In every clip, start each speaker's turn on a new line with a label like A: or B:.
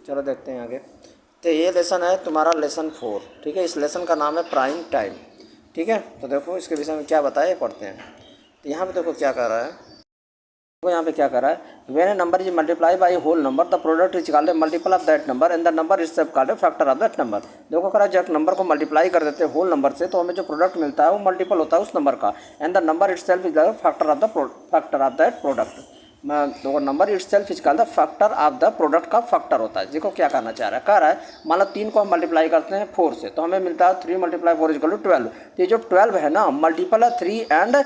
A: चलो देखते हैं आगे। तो ये लेसन है तुम्हारा लेसन 4, ठीक है। इस लेसन का नाम है प्राइम टाइम, ठीक है। तो देखो इसके विषय में क्या बताया, पढ़ते हैं। तो यहाँ पे देखो क्या कर रहा है, देखो यहाँ पे क्या कर रहा है, when a number is multiply by whole number the product is called a multiple of that number and the number itself called a factor of that number. देखो करा जब नंबर को मल्टीप्लाई कर देते हैं होल नंबर से तो हमें जो प्रोडक्ट मिलता है वो मल्टीपल होता है उस नंबर का, and the number itself is the factor of that product. देखो number itself is called the factor of the product का फैक्टर होता है। देखो क्या करना चाह रहा है, कह रहा है मान लो 3 को हम मल्टीप्लाई करते हैं 4 से तो हमें मिलता है 3 × 4 = 12। तो ये जो 12 है ना मल्टीपल है 3 एंड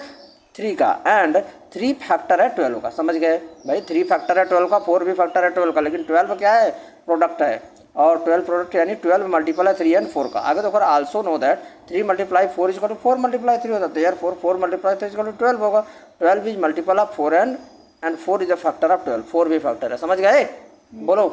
A: 3 का, एंड 3 फैक्टर है 12 का। समझ गए भाई, 3 फैक्टर है 12 का, 4 भी फैक्टर है 12 का, लेकिन 12 क्या है, प्रोडक्ट है। और 12 प्रोडक्ट यानी 12 मल्टीपल है 3 एंड 4 का। आगे देखो आल्सो नो दैट 3 × 4 = 4 × 3 होता है, यार 4 × 3 = 12 होगा। 12 is multiple of 4 and 4 is a factor of 12, 4 भी फैक्टर है। समझ गए, बोलो।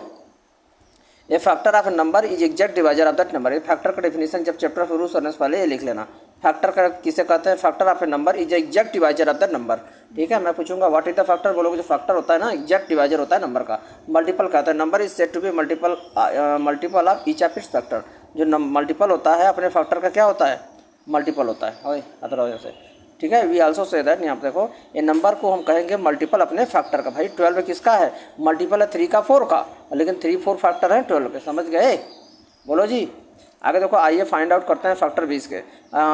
A: A factor of a number is exact divisor of that number. ये फैक्टर का डेफिनेशन जब चैप्टर शुरू करने से पहले ये लिख लेना। फैक्टर का किसे कहते हैं, factor of a number is exact divisor of that number, ठीक है। मैं पूछूंगा व्हाट इज द फैक्टर, बोलोगे जो फैक्टर होता है ना एग्जैक्ट डिवाइजर होता है नंबर का। मल्टीपल कहता है number is said to be multiple of each of its factor. जो मल्टीपल होता है अपने फैक्टर का क्या होता है, मल्टीपल होता है अदर वजह से, ठीक है। वी आल्सो से दैट, यहाँ पे देखो ये नंबर को हम कहेंगे मल्टीपल अपने फैक्टर का। भाई 12 किसका है, मल्टीपल है 3 का 4 का, लेकिन 3 4 फैक्टर है 12 के। समझ गए, बोलो जी। आगे देखो आइए फाइंड आउट करते हैं फैक्टर 20 के।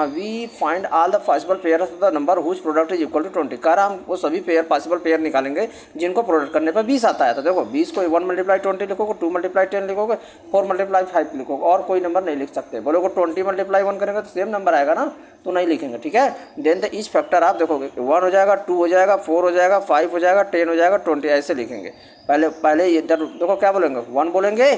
A: We find all the possible pair of the number whose product is equal to 20। कह रहा हम वो सभी पेयर पॉसिबल पेयर निकालेंगे जिनको प्रोडक्ट करने पर 20 आता है। तो देखो 20 को 1 × 20 लिखोगे, 2 × 10 लिखोगे, 4 × 5 लिखोगे, और कोई नंबर नहीं लिख सकते। बोलोगे 20 × 1 करेंगे तो सेम नंबर आएगा ना, तो नहीं लिखेंगे, ठीक है। देन द ईच फैक्टर आप देखोगे 1 हो जाएगा, 2 हो जाएगा, 4 हो जाएगा, 5 हो जाएगा, 10 हो जाएगा, 20 ऐसे लिखेंगे। पहले इधर देखो क्या बोलेंगे, 1 बोलेंगे,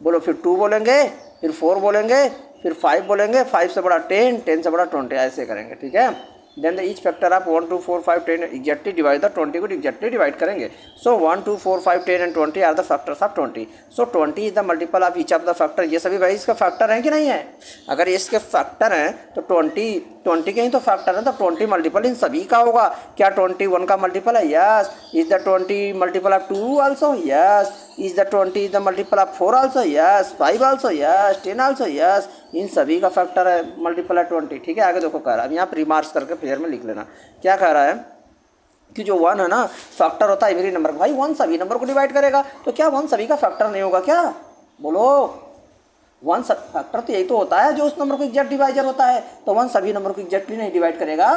A: बोलो फिर 2 बोलेंगे, फिर 4 बोलेंगे, फिर 5 बोलेंगे, 5 से बड़ा 10, 10 से बड़ा 20, ऐसे करेंगे, ठीक है। देन द ईच फैक्टर आप 1 2 4 5 10 एग्जैक्टली डिवाइड द 20 को एग्जैक्टली डिवाइड करेंगे। So 1 2 4 5 10 and 20 are the factors of 20। So 20 is the multiple of each of the factor. ये सभी भाई इसका फैक्टर है कि नहीं है, अगर इसके फैक्टर हैं तो 20 के ही तो फैक्टर है, तो 20 मल्टीपल इन सभी का होगा। क्या 21 का मल्टीपल है, yes. Is the 20 multiple of 2 also, yes. Is the 20 is the multiple of 4 also, yes. 5 also, yes. 10 also, yes. इन सभी का फैक्टर है मल्टीपल है 20, ठीक है। आगे देखो कह रहा है, अब यहाँ पर रिमार्क्स करके फेयर में लिख लेना। क्या कह रहा है कि जो 1 है ना फैक्टर होता है एवरी नंबर का। भाई 1 सभी नंबर को डिवाइड करेगा, तो क्या 1 सभी का फैक्टर नहीं होगा क्या, बोलो। 1 फैक्टर तो यही तो होता है जो उस नंबर को एग्जैक्ट डिवाइजर होता है, तो 1 सभी नंबर को एग्जैक्टली नहीं डिवाइड करेगा,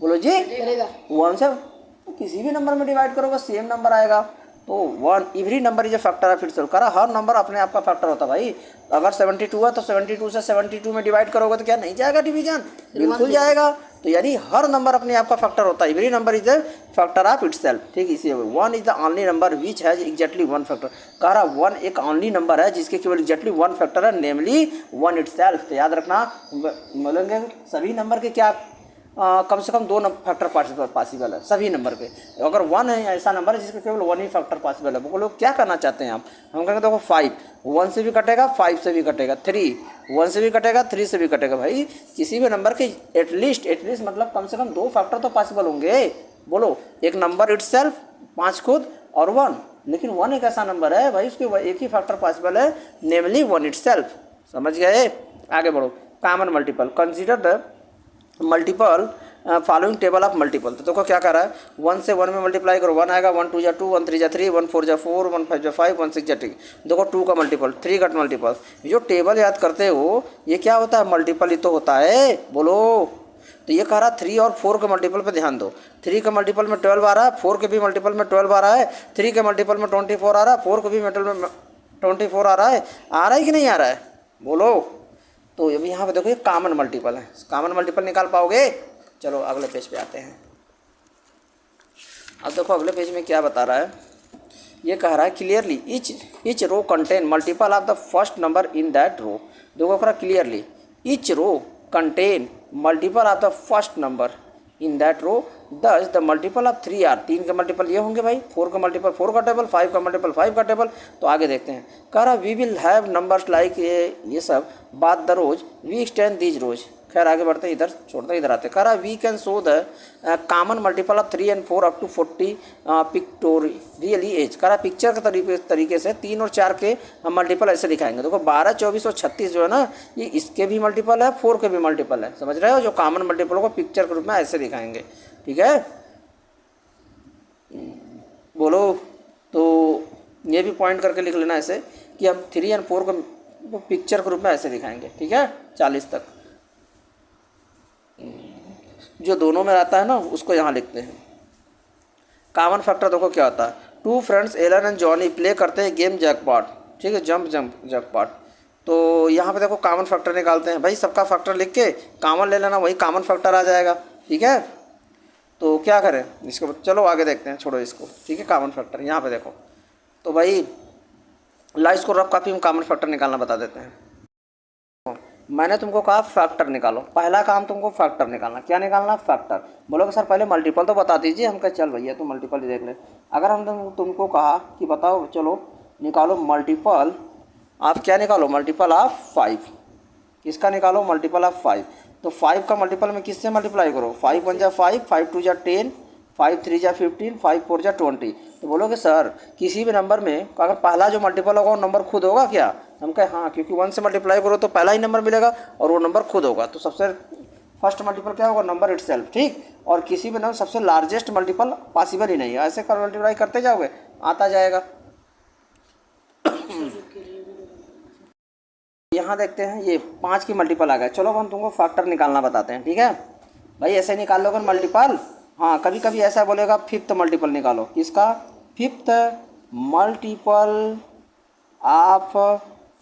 A: बोलो जी। 1 से तो किसी भी नंबर में डिवाइड करोगे सेम नंबर आएगा। तो 1 every number is a factor of itself. करा हर नंबर अपने आप का फैक्टर होता है भाई। अगर 72 है तो 72 से 72 में डिवाइड करोगे तो क्या नहीं जाएगा डिवीजन, बिल्कुल जाएगा। तो यानी हर नंबर अपने आप का फैक्टर होता है। Every number is a factor of itself, ठीक। इसी 1 is the only number which has exactly 1 factor. कह रहा 1 एक ओनली नंबर है जिसके केवल एग्जैक्टली 1 फैक्टर है, नेमली 1 इटसेल्फ। तो याद रखना बोलेंगे सभी नंबर के क्या कम से कम 2 फैक्टर पॉसिबल है सभी नंबर पे। अगर 1 है ऐसा नंबर है जिसके केवल 1 ही फैक्टर पॉसिबल है। वो लोग क्या करना चाहते हैं आप, हम कहेंगे देखो 5 1 से भी कटेगा, 5 से भी कटेगा, 3 1 से भी कटेगा, 3 से भी कटेगा। भाई किसी भी नंबर के एटलीस्ट मतलब कम से कम 2 फैक्टर तो पॉसिबल होंगे। बोलो एक नंबर इटसेल्फ 5 खुद और 1, लेकिन 1 एक ऐसा नंबर है भाई उसके एक ही फैक्टर पॉसिबल है, नेमली 1 इटसेल्फ। समझ गए, आगे बढ़ो। Common multiple, consider the multiple following table of multiple. तो देखो क्या कर रहा है, 1 से 1 में मल्टीप्लाई करो, 1 आएगा, 1 2 जा 2, 1 3 जा 3, 1 4 जा 4, 1 5 जा 5, 1 6 जा 3। देखो 2 का मल्टीपल, 3 का मल्टीपल। जो टेबल याद करते हो ये क्या होता है, मल्टीपल ही तो होता है, बोलो। तो ये कह रहा 3 और 4 के मल्टीपल पे ध्यान दो। 3 के मल्टीपल में 12 आ रहा है, 4 के भी मल्टीपल में 12 आ रहा है, 3 के मल्टीपल में 24 आ रहा है, 4 के भी मल्टीपल में 24 आ रहा है कि नहीं आ रहा है, बोलो। तो अभी यहाँ पे देखो ये कॉमन मल्टीपल है, कॉमन मल्टीपल निकाल पाओगे। चलो अगले पेज पे आते हैं। अब देखो अगले पेज में क्या बता रहा है, ये कह रहा है clearly each row contain multiple of the first number in that row. देखो कह रहा clearly each row contain multiple of the first number in that row, thus the multiple of 3 are. 3 के मल्टीपल ये होंगे भाई, 4 का मल्टीपल 4 का table, 5 का मल्टीपल 5 का टेबल। तो आगे देखते हैं, कह रहा we will have numbers like ये सब बात the rows we extend these rows. खैर आगे बढ़ते हैं, इधर छोड़ते इधर आते। कह रहा we can show the common multiple of 3 and 4 up to 40 pictorially as. कह रहा पिक्चर के तरीके से 3 और 4 के हम मल्टीपल ऐसे दिखाएंगे। देखो 12, 24 और 36 जो है ना, ये इसके भी मल्टीपल है, 4 के भी मल्टीपल है, समझ रहे हो। जो कॉमन मल्टीपल को पिक्चर के रूप में ऐसे दिखाएंगे, ठीक है। बोलो, तो ये भी पॉइंट करके लिख लेना ऐसे कि हम 3 और 4 को पिक्चर के रूप में ऐसे दिखाएंगे, ठीक है, 40 तक। जो दोनों में रहता है ना उसको यहाँ लिखते हैं। कॉमन फैक्टर देखो क्या होता है। 2 friends Alan and Johnny play करते हैं गेम जैकपॉट, ठीक है, जंप जैकपॉट। तो यहाँ पे देखो कॉमन फैक्टर निकालते हैं। भाई सबका फैक्टर लिख के कॉमन ले लेना, वही कॉमन फैक्टर आ जाएगा, ठीक है। तो क्या करें इसको, चलो आगे देखते हैं, छोड़ो इसको, ठीक है। कॉमन फैक्टर यहाँ पे देखो, तो भाई ला इसको रफ कॉपी में कॉमन फैक्टर निकालना बता देते हैं। मैंने तुमको कहा फैक्टर निकालो, पहला काम तुमको फैक्टर निकालना। क्या निकालना? फैक्टर। बोलोगे सर पहले मल्टीपल तो बता दीजिए। हम कहे चल भैया तो मल्टीपल ही देख ले। अगर हम तुमको कहा कि बताओ चलो निकालो मल्टीपल आप, क्या निकालो? Multiple of 5। किसका निकालो? Multiple of 5। तो 5 का मल्टीपल में किससे मल्टीप्लाई करो? 5 1 जा 5, 5 2 जा 10, 5 3 जा 15, 5 4 जा 20। तो बोलोगे सर किसी भी नंबर में अगर पहला जो मल्टीपल होगा वो नंबर खुद होगा क्या? हम कहे हाँ, क्योंकि 1 से मल्टीप्लाई करो तो पहला ही नंबर मिलेगा और वो नंबर खुद होगा। तो सबसे फर्स्ट मल्टीपल क्या होगा? नंबर इटसेल्फ, ठीक। और किसी भी नंबर सबसे लार्जेस्ट मल्टीपल पॉसिबल ही नहीं है। ऐसे कर मल्टीप्लाई करते जाओगे आता जाएगा। यहाँ देखते हैं ये 5 की मल्टीपल आ गया। चलो हम तुमको फैक्टर निकालना बताते हैं, ठीक है भाई। ऐसे निकाल लोगे मल्टीपल। हाँ, कभी कभी ऐसा बोलेगा 5th मल्टीपल निकालो। किसका? 5th multiple of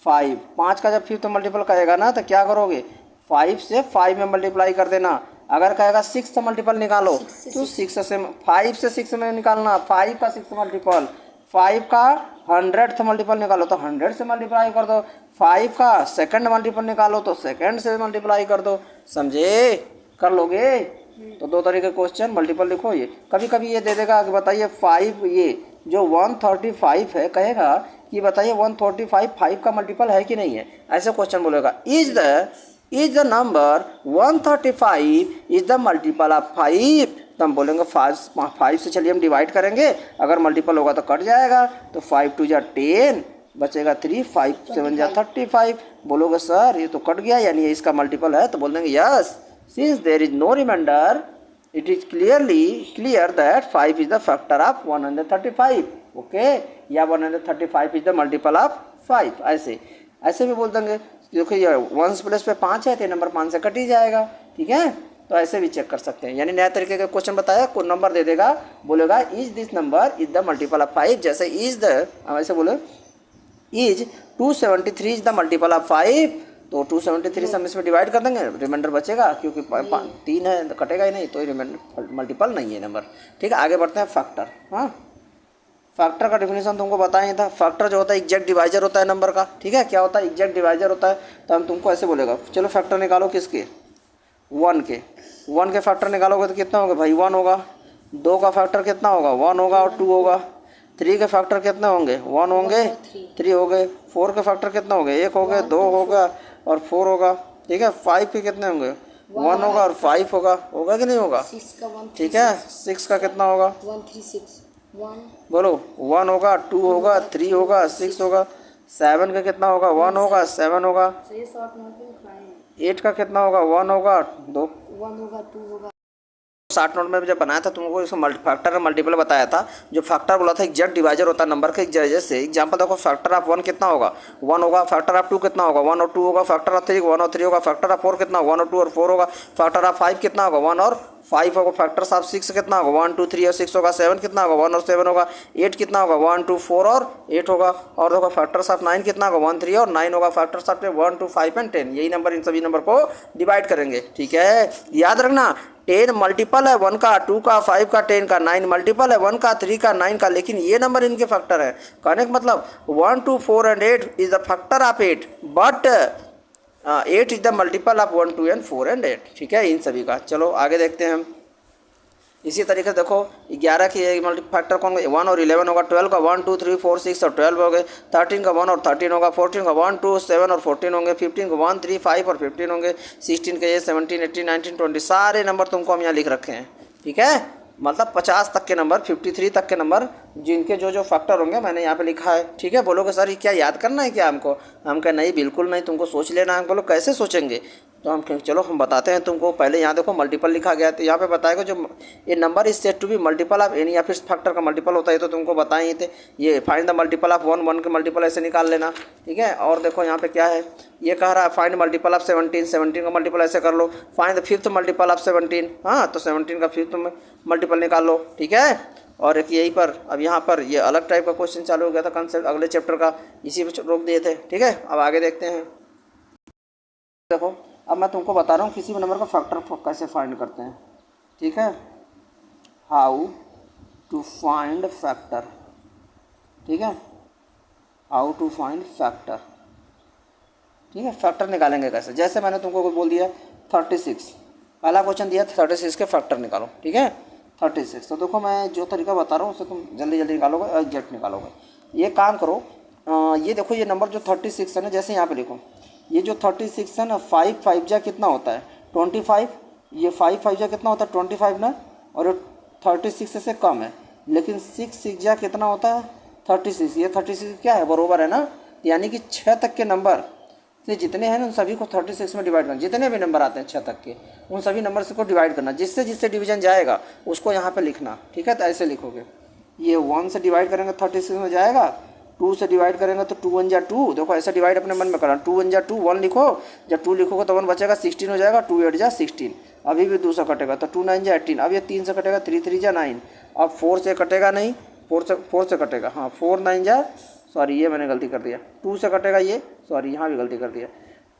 A: 5। 5 का जब 5th मल्टीपल कहेगा ना तो क्या करोगे? 5 से 5 में मल्टीप्लाई कर देना। अगर कहेगा 6th मल्टीपल निकालो तो 6 से 5 से 6 में निकालना। 5 का 6th मल्टीपल, 5 का 100th मल्टीपल निकालो तो 100 से मल्टीप्लाई कर दो। 5 का 2nd मल्टीपल निकालो तो 2nd से मल्टीप्लाई कर दो। समझे? कर लोगे? तो 2 तरीके क्वेश्चन मल्टीपल लिखो। ये कभी कभी ये दे देगा कि बताइए 5, ये जो 135 है कहेगा कि बताइए 135 5 का मल्टीपल है कि नहीं है। ऐसे क्वेश्चन बोलेगा is the number 135 is the multiple of 5। तो हम बोलेंगे 5 से चलिए हम डिवाइड करेंगे, अगर मल्टीपल होगा तो कट जाएगा। तो 5 2 जा 10 बचेगा 3, 5 7 जा 35। बोलोगे सर ये तो कट गया यानी ये इसका मल्टीपल है। तो बोल देंगे yes, since there is no remainder it is clear that 5 is the factor of 135, okay, या 135 is the multiple of 5। ऐसे भी बोल देंगे क्योंकि ये 1 प्लस पे 5 है तो नंबर 5 से कट ही जाएगा, ठीक है। तो ऐसे भी चेक कर सकते हैं। यानी नया तरीके का क्वेश्चन बताया, कोई नंबर दे देगा, बोलेगा is this number is the multiple of 5। जैसे ऐसे बोले is 273 is the multiple of 5। तो 273 से हम इसमें डिवाइड कर देंगे, रिमाइंडर बचेगा क्योंकि 3 है तो कटेगा ही नहीं, तो रिमाइंडर मल्टीपल नहीं है नंबर, ठीक है। आगे बढ़ते हैं फैक्टर। हाँ, फैक्टर का डेफिनेशन तुमको बताया था। फैक्टर जो होता है एग्जैक्ट डिवाइजर होता है नंबर का, ठीक है। क्या होता है? एग्जैक्ट डिवाइजर होता है। तो हम तुमको ऐसे बोलेगा चलो फैक्टर निकालो किसके? 1 के। 1 के फैक्टर निकालोगे तो कितना होगा भाई? 1 होगा। 2 का फैक्टर कितना होगा? 1 होगा और 2 होगा। 3 के फैक्टर कितने होंगे? 1 होंगे, 3 हो गए। 4 के फैक्टर कितना हो गए? 1 हो गए, 2 होगा और 4 होगा, ठीक है। 5 के कितने होंगे? 1 होगा और 5 होगा कि नहीं होगा? ठीक है। 6 का कितना होगा?
B: 136
A: बोलो। 1 होगा, 2 होगा, 3 होगा, 6 होगा। 7 का कितना होगा? 1 होगा, 7 होगा। 8 का कितना होगा? 1 होगा, 2
B: होगा, 2 होगा।
A: 60 नोट में जब बनाया था तुमको इसको फैक्टर और मल्टीपल बताया था। जो फैक्टर बोला था एग्जैक्ट डिवाइजर होता है नंबर के। जैसे एग्जांपल देखो, फैक्टर ऑफ 1 कितना होगा? 1 होगा। फैक्टर ऑफ 2 कितना होगा? 1 और 2 होगा। फैक्टर ऑफ 3 1 और 3 होगा। फैक्टर ऑफ 4 कितना? 1 और 2 और 4 होगा। फैक्टर ऑफ 5 कितना होगा? 1 और 5 होगा। फैक्टर्स ऑफ 6 कितना होगा? 1 2 3 और 6 होगा। 7 कितना होगा? 1 और 7 होगा। 8 कितना होगा? 1 2 4 और 8 होगा। और देखो फैक्टर्स ऑफ 9 कितना होगा? 1 3 और 9 होगा। फैक्टर्स ऑफ 1 2 5 एंड 10, यही नंबर इन सभी नंबर को डिवाइड करेंगे, ठीक है। याद रखना 10 मल्टीपल है 1 का, 2 का, 5 का, 10 का। 9 मल्टीपल है 1 का, 3 का, 9 का। लेकिन ये नंबर इनके फैक्टर है। कहने का मतलब 1 2 4 and 8 is the factor of 8, but 8 is the multiple of 1 2 and 4 and 8, ठीक है, इन सभी का। चलो आगे देखते हैं हम। इसी तरीके से देखो 11 की मल्टी फैक्टर कौन 1 और 11 होगा, 12 का 1 2 3 4 6 और 12 हो गए, 13 का 1 और 13 होगा, 14 का 1 2 7 और 14 होंगे, 15 का 1 3 5 और 15 होंगे, 16 के ये 17 18 19 20 सारे नंबर तुमको हम यहाँ लिख रखे हैं। ठीक है, मतलब 50 तक के नंबर, 53 तक के नंबर जिनके जो जो फैक्टर होंगे मैंने यहाँ पे लिखा है। ठीक है, बोलोगे सर ये क्या याद करना है क्या हमको? हम कहें नहीं, बिल्कुल नहीं, तुमको सोच लेना है। बोलो कैसे सोचेंगे? तो हम कहें चलो हम बताते हैं तुमको। पहले यहाँ देखो मल्टीपल लिखा गया है, तो यहाँ पे बताएगा जो ये number is said to be multiple of any, या फिर फैक्टर का मल्टीपल होता है, तो तुमको बताए ही थे। ये फाइंड द मल्टीपल ऑफ 1 1 के मल्टीपल ऐसे निकाल लेना। ठीक है, और देखो यहाँ पे क्या है, ये कह रहा है फाइंड मल्टीपल ऑफ 17 17 का मल्टीपल ऐसे कर लो। Find the fifth multiple of 17, हाँ तो 17 का फिफ्थ मल्टीपल निकाल लो। ठीक है, और एक यहीं पर अब यहाँ पर ये अलग टाइप का क्वेश्चन चालू हो गया था कंसेप्ट अगले चैप्टर का, इसी पे रोक दिए थे। ठीक है, अब आगे देखते हैं। देखो अब मैं तुमको बता रहा हूँ किसी भी नंबर का फैक्टर कैसे फाइंड करते हैं। ठीक है, हाउ टू फाइंड फैक्टर। ठीक है, हाउ टू फाइंड फैक्टर। ठीक है, फैक्टर निकालेंगे कैसे, जैसे मैंने तुमको बोल दिया 36, पहला क्वेश्चन दिया 36 के फैक्टर निकालो। ठीक है, 36, तो देखो मैं जो तरीका बता रहा हूँ उससे तुम जल्दी जल्दी निकालोगे, एग्जैक्ट निकालोगे। ये काम करो, ये देखो ये नंबर जो 36 है ना, जैसे यहाँ पे लिखो, ये जो 36 है ना, 5 5 जा कितना होता है 25, ये 5 5 जा कितना होता है 25 ना, और ये 36 से कम है, लेकिन 6 6 जा कितना होता है 36, ये 36 क्या है बरोबर है ना, यानी कि 6 तक के नंबर से जितने हैं ना उन सभी को 36 में डिवाइड करना, जितने भी नंबर आते हैं 6 तक के उन सभी नंबर से को डिवाइड करना, जिससे जिससे डिवीजन जाएगा उसको यहाँ पे लिखना। ठीक है, तो ऐसे लिखोगे, ये 1 से डिवाइड करेंगे 36 में जाएगा, 2 से डिवाइड करेंगे तो 2 1 जा 2, देखो ऐसा डिवाइड अपने मन में करना, 2 1 जा 2, 1 लिखो, जब 2 लिखोगे तो 1 बचेगा, 16 हो जाएगा, 2 8 जा 16, अभी भी 2 से कटेगा तो 2 9 जा 18, अब ये 3 से कटेगा, 3 3 जा 9, अब 4 से कटेगा नहीं, 4 से कटेगा, हाँ 4 9 जा, सॉरी ये मैंने गलती कर दिया, 2 से कटेगा ये, सॉरी यहाँ भी गलती कर दिया,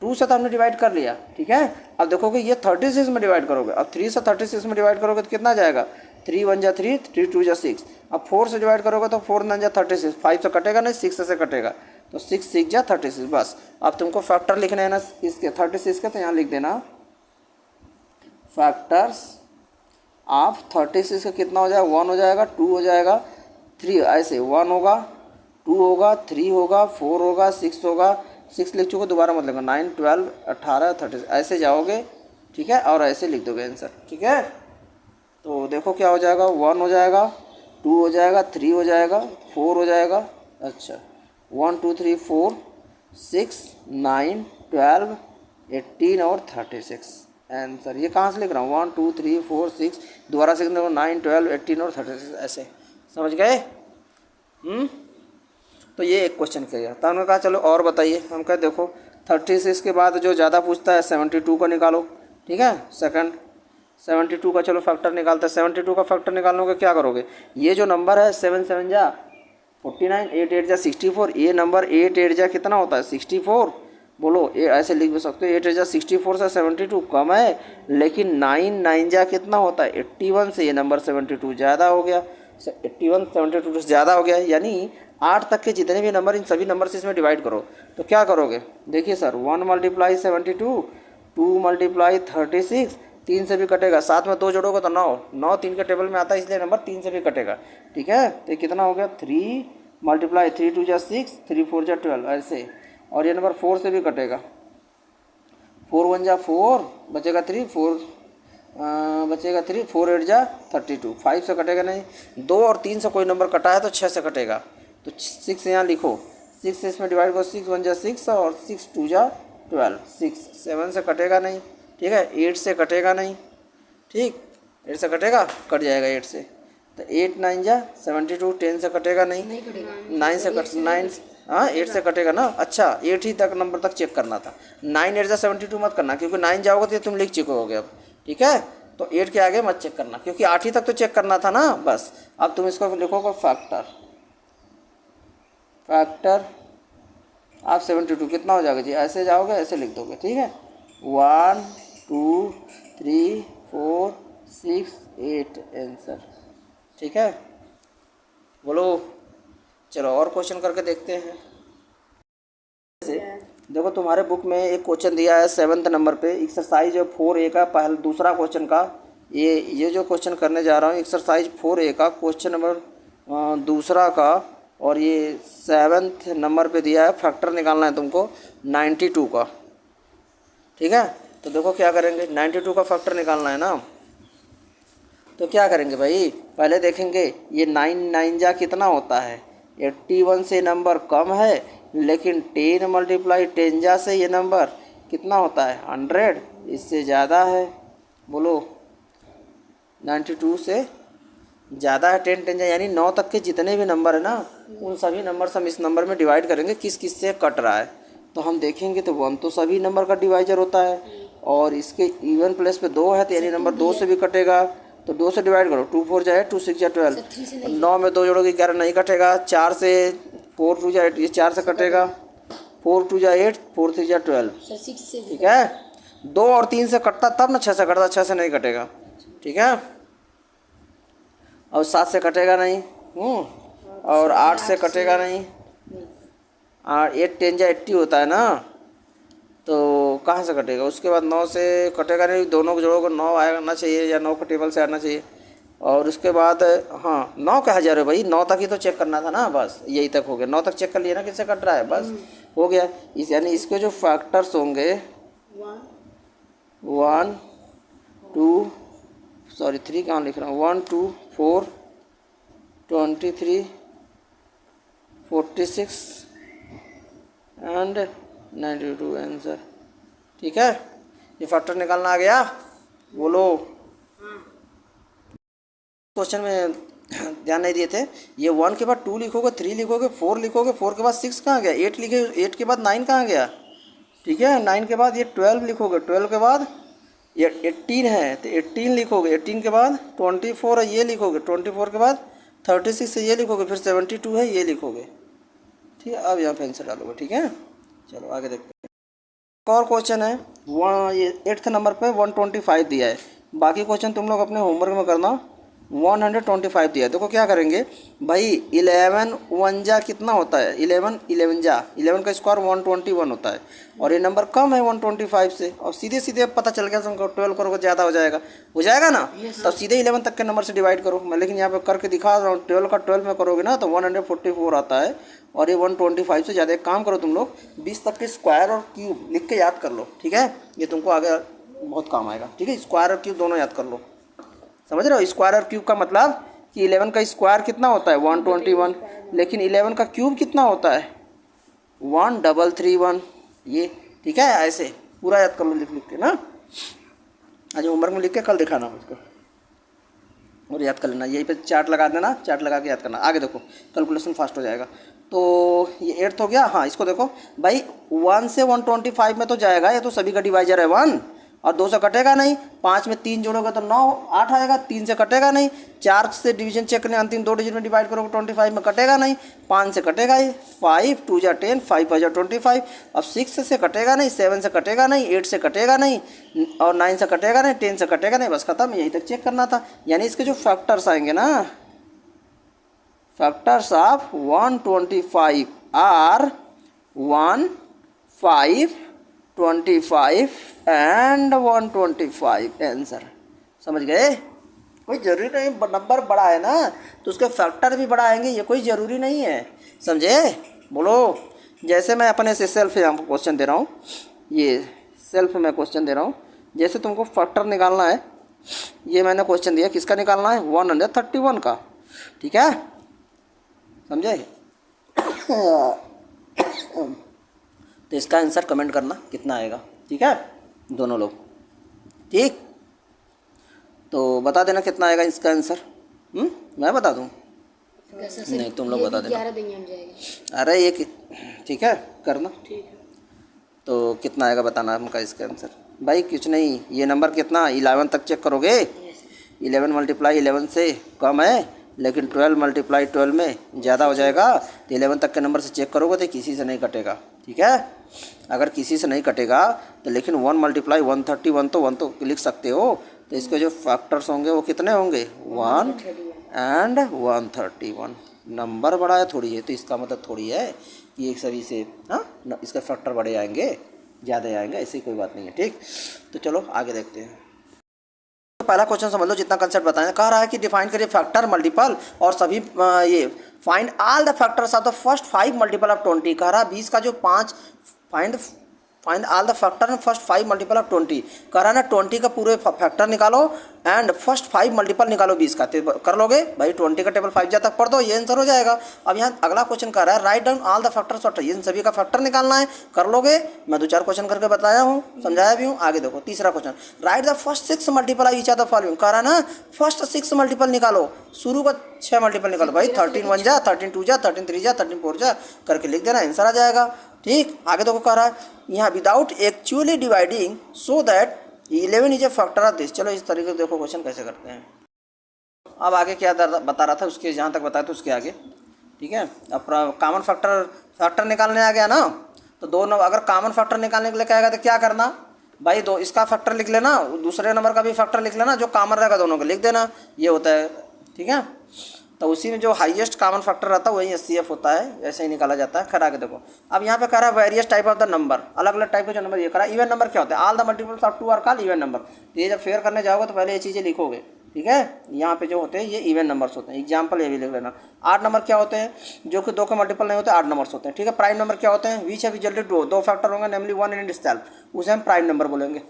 A: 2 से तो हमने डिवाइड कर लिया। ठीक है, अब देखोगे ये 36 में डिवाइड करोगे, अब 3 से 36 में डिवाइड करोगे तो कितना जाएगा, 3 1 जा 3, 3 2 जा 6, अब 4 से डिवाइड करोगे तो 4 9 जा 36, 5 से कटेगा नहीं, 6 से कटेगा तो 6 6 जा 36, बस। अब तुमको फैक्टर लिखना है ना इसके 36 के, तो यहाँ लिख देना फैक्टर्स ऑफ 36 का कितना हो जाएगा, 1 हो जाएगा, 2 हो जाएगा, 3, ऐसे 1 होगा, 2 होगा, 3 होगा, 4 होगा, 6 होगा, 6 लिख चुके दोबारा मत लिखो, 9 12 18 30 ऐसे जाओगे। ठीक है, और ऐसे लिख दोगे आंसर। ठीक है, तो देखो क्या हो जाएगा, 1 हो जाएगा, 2 हो जाएगा, 3 हो जाएगा, 4 हो जाएगा, अच्छा 1 2 3 4 6 9 12 18 और 36 आंसर। ये कहाँ से लिख रहा हूँ, 1 2 3 4 6, दोबारा से 9 12 18 और 36 ऐसे, समझ गए? तो ये एक क्वेश्चन किया, तो हमने कहा चलो और बताइए। हम कहे देखो 36 के बाद जो ज़्यादा पूछता है 72 का निकालो। ठीक है, सेकंड 72 का चलो फैक्टर निकालते हैं। 72 का फैक्टर निकालने के क्या करोगे, ये जो नंबर है 7 7 जा 49, 8 8 जा 64, ये नंबर 8 8 जा कितना होता है 64, बोलो ये ऐसे लिख भी सकते हो, 8 8 जा 64 से 72 कम है, लेकिन 9 9 जा कितना होता है 81 से ये नंबर 72 ज़्यादा हो गया, 81 72 से ज़्यादा हो गया, यानी 8 तक के जितने भी नंबर इन सभी नंबर से इसमें डिवाइड करो। तो क्या करोगे, देखिए सर 1 मल्टीप्लाई 72, 2 मल्टीप्लाई 36, 3 से भी कटेगा, साथ में 2 जोड़ोगे तो 9, 9 3 के टेबल में आता है इसलिए नंबर 3 से भी कटेगा। ठीक है, तो कितना हो गया 3 मल्टीप्लाई 3 2 जा 6, 3 4 जा 12 ऐसे, और ये नंबर 4 से भी कटेगा, 4 1 जा 4 बचेगा 3, 4 बचेगा 3, 4 8 जा 32, 5 से कटेगा नहीं, 2 और 3 से कोई नंबर कटा है तो 6 से कटेगा, तो 6 यहाँ लिखो, 6 से इसमें डिवाइड करो, 6 1 जा 6 और 6 2 जा 12, 6 7 से कटेगा नहीं। ठीक है, 8 से कटेगा नहीं, ठीक 8 से कटेगा, कट जाएगा 8 से, तो 8 9 जा 72, 10 से कटेगा नहीं, 9 से 9, हाँ 8 से कटेगा ना, अच्छा 8 ही तक नंबर तक चेक करना था, 9 8 जा 72 मत करना, क्योंकि 9 जाओगे तो तुम लिख चुकोगे अब। ठीक है, तो 8 के आगे मत चेक करना, क्योंकि 8 ही तक तो चेक करना था ना बस। अब तुम इसको लिखोगे फैक्टर, फैक्टर आप 72 कितना हो जाएगा जी, ऐसे जाओगे ऐसे लिख दोगे। ठीक है, 1 2 3 4 6 8 आंसर। ठीक है, बोलो चलो और क्वेश्चन करके देखते हैं। देखो तुम्हारे बुक में एक क्वेश्चन दिया है 7th नंबर पे, एक्सरसाइज 4A का पहला दूसरा क्वेश्चन का ये जो क्वेश्चन करने जा रहा हूँ एक्सरसाइज 4A का क्वेश्चन नंबर दूसरा का, और ये 7th नंबर पे दिया है। फैक्टर निकालना है तुमको 92 का, ठीक है। तो देखो क्या करेंगे, 92 का फैक्टर निकालना है ना। तो क्या करेंगे भाई, पहले देखेंगे ये 9 जा कितना होता है। 81 से नंबर कम है, लेकिन 10 मल्टीप्लाई 10 जा से ये नंबर कितना होता है 100, इससे ज़्यादा है। बोलो 92 से ज़्यादा है 10 जा, यानी 9 तक के जितने भी नंबर है ना, उन सभी नंबर से हम इस नंबर में डिवाइड करेंगे किस किस से कट रहा है। तो हम देखेंगे तो 1 तो सभी नंबर का डिवाइजर होता है, और इसके इवन प्लेस पे 2 है, तो यानी नंबर 2 से भी कटेगा। तो 2 से डिवाइड करो, 2 4 जा 2 6 जा 12, 9 में 2 जोड़ोगे 11 नहीं कटेगा। 4 से 4 2 जा 8, ये 4 से कटेगा। 4 2 जा 8, 4 3 जा 12, ठीक है। 2 और 3 से कटता तब ना 6 से कटता, 6 से नहीं कटेगा, ठीक है। और 7 से कटेगा नहीं, और 8 से कटेगा नहीं। 8 10 जा 80 होता है ना, तो कहाँ से कटेगा। उसके बाद 9 से कटेगा नहीं, दोनों को जोड़ोगे 9 आना चाहिए, या 9 का टेबल से आना चाहिए। और उसके बाद हाँ 9 कहा जा रहे हो भाई, 9 तक ही तो चेक करना था ना, बस यही तक हो गया। 9 तक चेक कर लिया ना किससे कट रहा है, बस हो गया। यानी इसके जो फैक्टर्स होंगे 1 2 सॉरी 3 कहाँ लिख रहा हूँ, 1 2 4 23 46 एंड 92 आंसर, ठीक है। ये फैक्टर निकालना आ गया, बोलो। क्वेश्चन में ध्यान नहीं दिए थे, ये 1 के बाद 2 लिखोगे, 3 लिखोगे, 4 लिखोगे, 4 के बाद 6 कहाँ गया, 8 लिखे, 8 के बाद 9 कहाँ गया, ठीक है। 9 के बाद ये 12 लिखोगे, 12 के बाद ये 18 है तो 18 लिखोगे, 18 के बाद 24 है ये लिखोगे, 24 के बाद 36 है ये लिखोगे, फिर 72 है ये लिखोगे, ठीक है। अब यहाँ पे आंसर डालोगे, ठीक है। चलो आगे देखते हैं। एक और क्वेश्चन है, ये 8th नंबर पे 125 दिया है। बाकी क्वेश्चन तुम लोग अपने होमवर्क में करना। 125 दिया है, देखो क्या करेंगे भाई। 11 1 जा कितना होता है, 11 जा 11 का स्क्वायर 121 होता है, और ये नंबर कम है 125 से। और सीधे सीधे पता चल गया तुमको, 12 करोगे ज़्यादा हो जाएगा ना। तब सीधे 11 तक के नंबर से डिवाइड करो। मैं लेकिन यहाँ पे करके दिखा रहा हूँ, 12 का 12 में करोगे ना तो 144 आता है, और ये 125 से ज़्यादा। एक काम करो तुम लोग, 20 तक के स्क्वायर और क्यूब लिख के याद कर लो, ठीक है। ये तुमको आगे बहुत काम आएगा, ठीक है। स्क्वायर और क्यूब दोनों याद कर लो, समझ रहे हो। स्क्वायर और क्यूब का मतलब कि 11 का स्क्वायर कितना होता है 121, लेकिन 11 का क्यूब कितना होता है 1331, ये ठीक है। ऐसे पूरा याद कर लो लिख के ना, आज होमवर्क में लिख के कल दिखाना मुझको, और याद कर लेना। यहीं पे चार्ट लगा देना, चार्ट लगा के याद करना। आगे देखो कैलकुलेशन फास्ट हो जाएगा। तो ये 8th हो गया। हाँ इसको देखो भाई, 1 से 125 में तो जाएगा, ये तो सभी का डिवाइजर है 1, और 2 से कटेगा नहीं। 5 में 3 जोड़ोगे तो 9 8 आएगा, 3 से कटेगा नहीं। 4 से डिवीजन चेक करने, अंतिम 2 डिजिट में डिवाइड करोगे 25 में कटेगा नहीं। 5 से कटेगा ही, 5 2 जा 10, 5 5 जा 25। अब 6 से कटेगा नहीं, 7 से कटेगा नहीं, 8 से कटेगा नहीं, और 9 से कटेगा नहीं, 10 से कटेगा नहीं, बस खत्म। यही तक चेक करना था। यानी इसके जो फैक्टर्स आएंगे ना, factors of 125 are 1 5 25 and 125 answer, समझ गए। कोई ज़रूरी नहीं नंबर बड़ा है ना तो उसके फैक्टर भी बड़ा आएंगे, ये कोई ज़रूरी नहीं है, समझे। बोलो। जैसे मैं अपने से सेल्फ यहाँ पर क्वेश्चन दे रहा हूँ, ये सेल्फ में क्वेश्चन दे रहा हूँ। जैसे तुमको फैक्टर निकालना है, ये मैंने क्वेश्चन दिया, किसका निकालना है 131 का, ठीक है, समझे। तो इसका आंसर कमेंट करना कितना आएगा, ठीक है, दोनों लोग, ठीक। तो बता देना कितना आएगा इसका आंसर। मैं बता दूँ, नहीं तुम लोग बता देना।
B: 11 देंगे हम जाएगा।
A: अरे ये ठीक है करना,
B: ठीक है।
A: तो कितना आएगा बताना हमका इसका आंसर। भाई कुछ नहीं, ये नंबर कितना 11 तक चेक करोगे। 11 मल्टीप्लाई 11 से कम है, लेकिन 12 मल्टीप्लाई 12 में ज़्यादा हो जाएगा। तो 11 तक के नंबर से चेक करोगे तो किसी से नहीं कटेगा, ठीक है। अगर किसी से नहीं कटेगा तो लेकिन 1 मल्टीप्लाई 131 तो 1 तो लिख सकते हो। तो इसके जो फैक्टर्स होंगे वो कितने होंगे 1 एंड 131। नंबर बड़ा है थोड़ी है, तो इसका मतलब थोड़ी है कि एक सभी से हाँ इसका फैक्टर बड़े आएंगे, ज़्यादा आएंगे, ऐसी कोई बात नहीं है, ठीक। तो चलो आगे देखते हैं। पहला क्वेश्चन समझ लो, जितना कंसेप्ट बताया। कह रहा है कि डिफाइन करिए फैक्टर मल्टीपल और सभी ये find all the factors of the first 5 multiple of 20। कह रहा है 20 का जो 5 find all the factor first 5 multiple of 20। कह रहा है ना 20 का पूरे फैक्टर निकालो एंड फर्स्ट 5 मल्टीपल निकालो 20 का। तो कर लोगे भाई, 20 का टेबल 5 तक पढ़ दो, ये आंसर हो जाएगा। अब यहाँ अगला क्वेश्चन कर रहा है write down all the factors of, इन सभी का फैक्टर निकालना है। कर लोगे, मैं 2-4 क्वेश्चन करके बताया हूँ, समझाया भी हूँ। आगे देखो तीसरा question, right the first 6 multiple of each of the following. कह रहा है ना फर्स्ट 6 मल्टीपल निकालो, शुरू का 6 मल्टीपल निकालो भाई। 13 1 जा, 13 2 जा, 13 3 जा, 13 4 जा करके लिख देना, आंसर आ जाएगा। ठीक, आगे देखो कह रहा है यहाँ without actually dividing so that 11 is a factor of this. चलो इस तरीके से देखो क्वेश्चन कैसे करते हैं। अब आगे क्या बता रहा था, उसके जहाँ तक बताया था उसके आगे, ठीक है। अब कॉमन फैक्टर निकालने आ गया ना, तो दोनों अगर कॉमन फैक्टर निकालने के लिए कहेगा तो क्या करना भाई, दो इसका फैक्टर लिख लेना, दूसरे नंबर का भी फैक्टर लिख लेना, जो कॉमन रहेगा दोनों को लिख देना, ये होता है। ठीक है, तो उसी में जो हाईएस्ट कॉमन फैक्टर रहता है वही एचसीएफ होता है, ऐसे ही निकाला जाता है। खैर आगे देखो, अब यहाँ पे कह रहा है various type of the number, अलग अलग टाइप के जो नंबर, ये कह रहा है इवन नंबर क्या होता है, all the multiples of 2 are called even number. तो ये जब फेयर करने जाओगे तो पहले ये चीज़ें लिखोगे, ठीक है। यहाँ पे जो होते हैं ये इवन नंबर्स होते हैं, एग्जाम्पल ये भी लिख लेना। 8 नंबर क्या होते हैं, जो कि 2 के मल्टीपल नहीं होते, 8 नंबर्स होते हैं, ठीक है। प्राइम नंबर क्या होते हैं, विच हैव रिजल्टेड 2 फैक्टर होंगे नेमली 1 इन इटसेल्फ, उसे हम प्राइम नंबर बोलेंगे।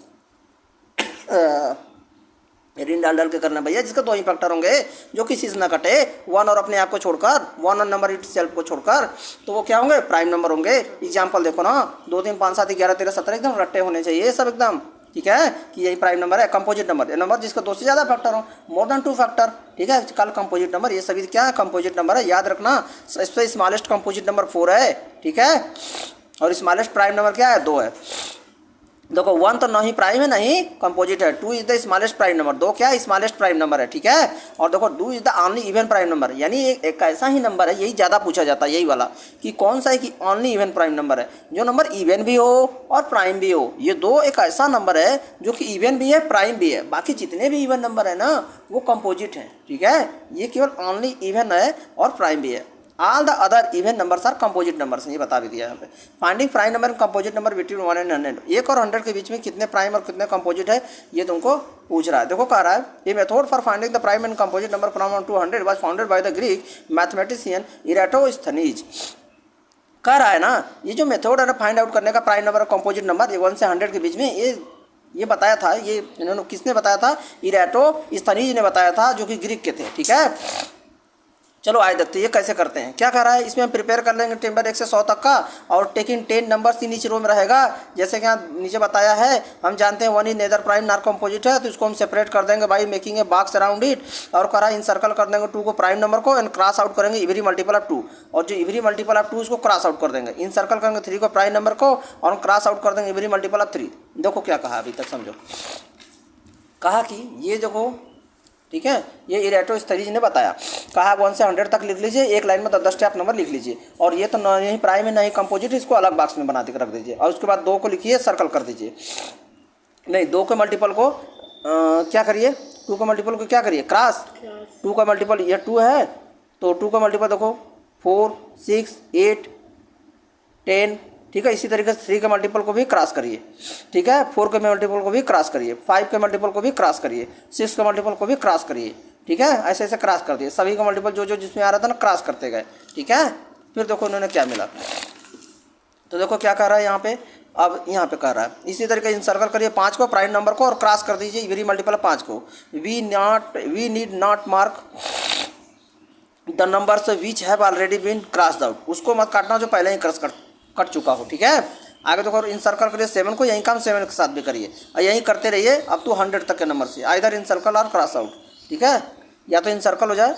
A: ऋण डाल के करना भैया, जिसका 2 ही फैक्टर होंगे जो किसी से ना कटे, 1 और अपने आप को छोड़कर, 1 और नंबर इट सेल्फ को छोड़कर, तो वो क्या होंगे, प्राइम नंबर होंगे। एग्जाम्पल देखो ना, 2 3 5 7 11 13 17 एकदम रट्टे होने चाहिए सब एकदम, ठीक है, कि यही प्राइम नंबर है। कंपोजिट नंबर, नंबर जिसका 2 से ज़्यादा फैक्टर हो, मोर देन 2 फैक्टर, ठीक है, कल कंपोजिट नंबर, ये सभी क्या है, कंपोजिट नंबर है, याद रखना। इससे स्मॉलेस्ट कंपोजिट नंबर 4 है, ठीक है, और स्मॉलेस्ट प्राइम नंबर क्या है, 2 है। देखो 1 तो नहीं प्राइम है नहीं कंपोजिट है, 2 is the smallest prime number, 2 क्या है, स्मॉलेस्ट प्राइम नंबर है, ठीक है। और देखो 2 is the only even prime number, यानी एक ऐसा ही नंबर है, यही ज़्यादा पूछा जाता है, यही वाला कि कौन सा है कि ओनली इवन प्राइम नंबर है, जो नंबर इवन भी हो और प्राइम भी हो। ये 2 एक ऐसा नंबर है जो कि इवन भी है प्राइम भी है, बाकी जितने भी इवन नंबर है ना वो कंपोजिट हैं, ठीक है। ये केवल ओनली इवन है और प्राइम भी है। All the other even numbers are composite numbers, ये बता भी दिया यहाँ पे। Finding prime number composite number between 1 and 100, 1 और 100 के बीच में कितने प्राइम और कितने कंपोजिट है, ये तुमको पूछ रहा है। देखो कह रहा है ये method for finding the prime and composite number from 1 to 100 was founded by the Greek mathematician Eratosthenes. कह रहा है ना ये जो मेथड है ना फाइंड आउट करने का प्राइम नंबर और कंपोजिट नंबर 1 से 100 के बीच में, ये बताया था, ये इन्होंने किसने बताया था, इराटोस्थनीज ने बताया था, जो कि ग्रीक के थे, ठीक है। चलो आए देखते हैं ये कैसे करते हैं। क्या कर रहा है, इसमें हम प्रिपेयर कर लेंगे टेबल 1 से 100 तक का, और टेकिंग 10 नंबर्स नीचे रो में रहेगा, जैसे कि यहाँ नीचे बताया है। हम जानते हैं 1 is nether prime nor composite है, तो इसको हम सेपरेट कर देंगे by making a box around it, और कह रहा है इन सर्कल कर देंगे 2 को प्राइम नंबर को, एंड क्रॉस आउट करेंगे इवरी मल्टीपल ऑफ 2, और जो इवरी मल्टीपल ऑफ 2 उसको क्रॉस आउट कर देंगे। इन सर्कल करेंगे 3 को प्राइम नंबर को, और क्रॉस आउट कर देंगे इवरी मल्टीपल ऑफ 3। देखो क्या कहा अभी तक समझो, कहा कि ये देखो, ठीक है, ये इराटोस्थनीज ने बताया, कहा 1 से 100 तक लिख लीजिए, एक लाइन में 10 स्टेप नंबर लिख लीजिए, और ये तो नहीं प्राइम है नहीं कंपोजिट, इसको अलग बॉक्स में बना के रख दीजिए, और उसके बाद 2 को लिखिए सर्कल कर दीजिए, नहीं 2 के मल्टीपल को क्या करिए, 2 के मल्टीपल को क्या करिए, क्रॉस। 2 का मल्टीपल ये 2 है, तो 2 का मल्टीपल देखो 4 6 8 10, ठीक है। इसी तरीके से 3 के मल्टीपल को भी क्रॉस करिए, ठीक है। 4 के मल्टीपल को भी क्रॉस करिए, 5 के मल्टीपल को भी क्रॉस करिए, 6 के मल्टीपल को भी क्रॉस करिए, ठीक है। ऐसे ऐसे क्रॉस कर दिए, सभी का मल्टीपल जो जो जिसमें आ रहा था ना क्रॉस करते गए, ठीक है। फिर देखो उन्होंने क्या मिला, तो देखो क्या कह रहा है यहाँ पे, अब यहाँ पे कह रहा है इसी तरीके इन सर्कल करिए 5 को प्राइम नंबर को, और क्रॉस कर दीजिए इवरी मल्टीपल 5 को। We need not mark the numbers which have already been crossed out, उसको मत काटना जो पहले ही क्रॉस कट चुका हो, ठीक है। आगे देखो इन सर्कल करिए 7 को, यही काम 7 के साथ भी करिए, और यही करते रहिए अब तो 100 तक के नंबर से, आइदर इन सर्कल और क्रॉस आउट, ठीक है। या तो इन सर्कल हो जाए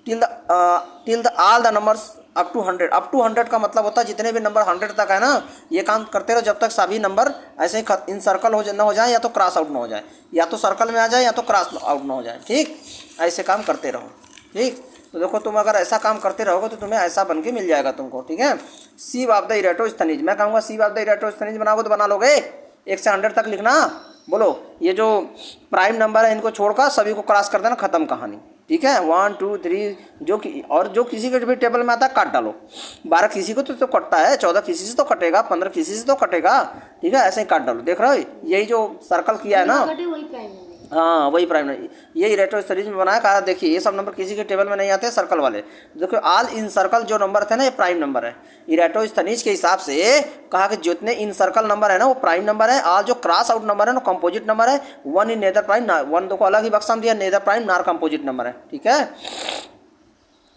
A: till the all the numbers up to 100, up to 100 का मतलब होता है जितने भी नंबर 100 तक है ना, ये काम करते रहो जब तक सभी नंबर ऐसे ही इन सर्कल ना हो जाए, या तो क्रॉस आउट ना हो जाए, या तो सर्कल में आ जाए या तो क्रॉस आउट ना हो जाए, ठीक। ऐसे काम करते रहो, ठीक। तो देखो तुम अगर ऐसा काम करते रहोगे तो तुम्हें ऐसा बन के मिल जाएगा तुमको, ठीक है। सी ऑफ द इराटोस्थनीज, मैं कहूँगा सी ऑफ द इराटोस्थनीज बनाओगे तो बना लोगे, 1 से 100 तक लिखना। बोलो ये जो प्राइम नंबर है इनको छोड़कर सभी को क्रॉस कर देना, खत्म कहानी, ठीक है। 1 2 3 जो किसी के भी टेबल में आता है काट डालो, 12 किसी को तो कटता है, 14 किसी से तो कटेगा, 15 किसी से तो कटेगा, ठीक है। ऐसे ही काट डालो, देख रहे हो यही जो सर्कल किया है ना, हाँ वही प्राइम नंबर, ये इरेटो सीरीज में बनाया। कहा देखिए ये सब नंबर किसी के टेबल में नहीं आते, सर्कल वाले देखो, ऑल इन सर्कल जो नंबर थे ना ये प्राइम नंबर है। इरेटो स्थनीज के हिसाब से कहा कि जितने इन सर्कल नंबर है ना वो प्राइम नंबर है, और जो क्रॉस आउट नंबर है ना कंपोजिट नंबर है। One in neither prime, one देखो अलग ही बक्सा दिया, neither prime nor composite number है, ठीक है।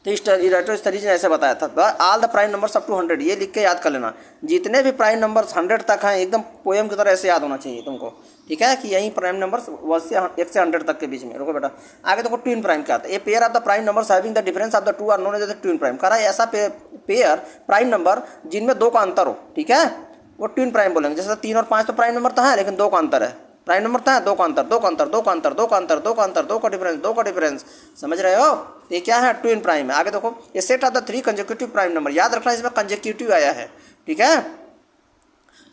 A: तो इरेटो सीरीज ने ऐसे बताया था, all the prime numbers up to 100, ये लिख के याद कर लेना, जितने भी प्राइम नंबर्स 100 तक हैं, एकदम पोएम की तरह ऐसे याद होना चाहिए तुमको, ठीक है, कि यही प्राइम नंबर्स 1 से 100 तक के बीच में। रुको बेटा, आगे देखो ट्विन प्राइम क्या आता है। A pair of the prime numbers having the difference of the two are known as the twin prime. कह रहा है ऐसा पेयर प्राइम नंबर जिनमें 2 का अंतर हो, ठीक है, वो ट्विन प्राइम बोलेंगे। जैसे 3 और 5 तो प्राइम नंबर तो है, लेकिन 2 का अंतर है, प्राइम नंबर तो है, 2 का अंतर, 2 का अंतर, 2 का अंतर, 2 का अंतर, 2 का अंतर, 2 का डिफरेंस, 2 का डिफरेंस, समझ रहे हो। ये क्या है, ट्विन प्राइम है। आगे देखो, ये set of the 3 consecutive prime number, याद रखना इसमें कंसेक्यूटिव आया है, ठीक है।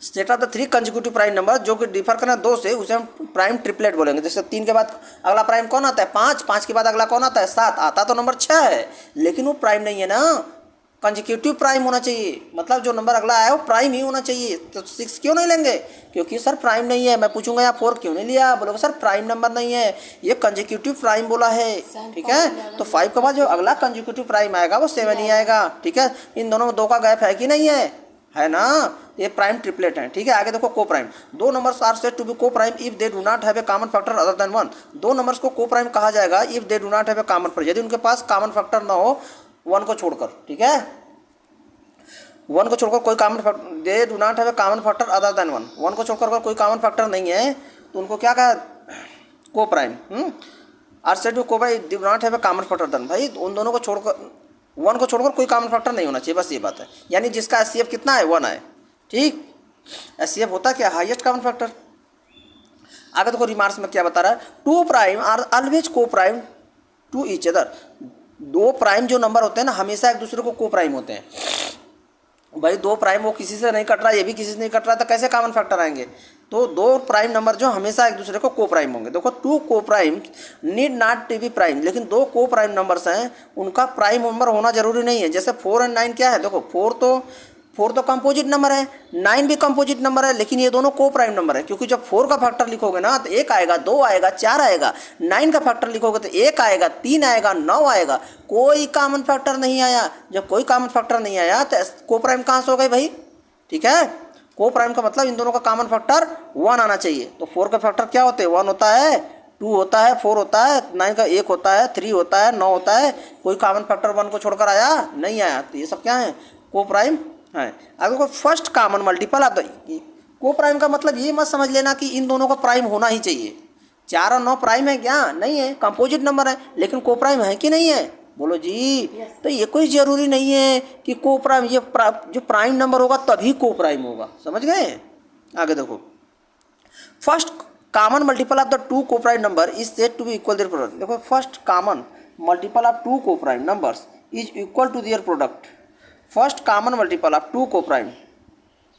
A: Set of the 3 consecutive prime number जो कि डिफर करना 2 से, उसे हम प्राइम ट्रिपलेट बोलेंगे। जैसे 3 के बाद अगला प्राइम कौन आता है, 5, 5 के बाद अगला कौन आता है, 7, आता तो नंबर 6 है, लेकिन वो प्राइम नहीं है ना, कंसेक्यूटिव प्राइम होना चाहिए, मतलब जो नंबर अगला आया वो प्राइम ही होना चाहिए। तो 6 क्यों नहीं लेंगे, क्योंकि सर प्राइम नहीं है। मैं पूछूंगा यहाँ 4 क्यों नहीं लिया, बोलोगे सर प्राइम नंबर नहीं है, ये कंसेक्यूटिव प्राइम बोला है, ठीक है। तो 5 के बाद जो अगला कंसेक्यूटिव प्राइम आएगा वो 7 ही आएगा, ठीक है। इन दोनों में 2 का गैप है कि नहीं है ना, ये प्राइम ट्रिपलेट है, ठीक है। आगे देखो coprime, 2 numbers are said to be coprime if they do not have a common factor other than 1। 2 numbers को को प्राइम कहा जाएगा if they do not have a common factor, यदि उनके पास कॉमन फैक्टर ना हो 1 को छोड़कर, ठीक है, 1 को छोड़कर कोई common factor, they do not have a common factor other than 1, 1 को छोड़कर अगर कोई कॉमन फैक्टर नहीं है तो उनको क्या कहा, coprime. Are said to coprime do not have a common factor then, भाई उन दोनों को छोड़कर 1 को छोड़कर कोई कॉमन फैक्टर नहीं होना चाहिए, बस ये बात है। यानी जिसका एचसीएफ कितना है, 1 है, ठीक। एचसीएफ होता क्या, हाईएस्ट कॉमन फैक्टर। आगे देखो रिमार्क्स में क्या बता रहा है, 2 prime are always coprime to each other. 2 prime जो नंबर होते हैं ना हमेशा एक दूसरे को को प्राइम होते हैं। भाई 2 प्राइम वो किसी से नहीं कट रहा, ये भी किसी से नहीं कट रहा, तो कैसे कॉमन फैक्टर आएंगे। तो 2 प्राइम नंबर जो हमेशा एक दूसरे को को प्राइम होंगे। देखो 2 coprime need not to be prime, लेकिन 2 को प्राइम नंबर्स हैं उनका प्राइम नंबर होना जरूरी नहीं है। जैसे 4 और 9 क्या है, देखो 4 तो कंपोजिट नंबर है, 9 भी कंपोजिट नंबर है, लेकिन ये दोनों को प्राइम नंबर है, क्योंकि जब 4 का फैक्टर लिखोगे ना तो 1 आएगा, 2 आएगा, 4 आएगा। 9 का फैक्टर लिखोगे तो 1 आएगा, 3 आएगा, 9 आएगा, कोई कॉमन फैक्टर नहीं आया। जब कोई कॉमन फैक्टर नहीं आया तो को प्राइम कहाँ से हो गए भाई, ठीक है। को प्राइम का मतलब इन दोनों का कॉमन फैक्टर 1 आना चाहिए। तो 4 का फैक्टर क्या होते हैं, 1 होता है, 2 होता है, 4 होता है, 9 का 1 होता है, 3 होता है, 9 होता है, कोई कॉमन फैक्टर 1 को छोड़कर आया नहीं आया, तो ये सब क्या है, को प्राइम है। अगर कोई फर्स्ट कॉमन मल्टीपल आप को प्राइम का मतलब ये मत समझ लेना कि इन दोनों का प्राइम होना ही चाहिए। 4 और 9 प्राइम है क्या, नहीं है, कंपोजिट नंबर है, लेकिन को प्राइम है कि नहीं है, बोलो जी। तो ये कोई जरूरी नहीं है कि को प्राइम, ये जो प्राइम नंबर होगा तभी को प्राइम होगा, समझ गए। आगे देखो, first common multiple of the 2 coprime number is said to be equal their product. देखो first common multiple of 2 coprime numbers is equal to their product. First common multiple of 2 coprime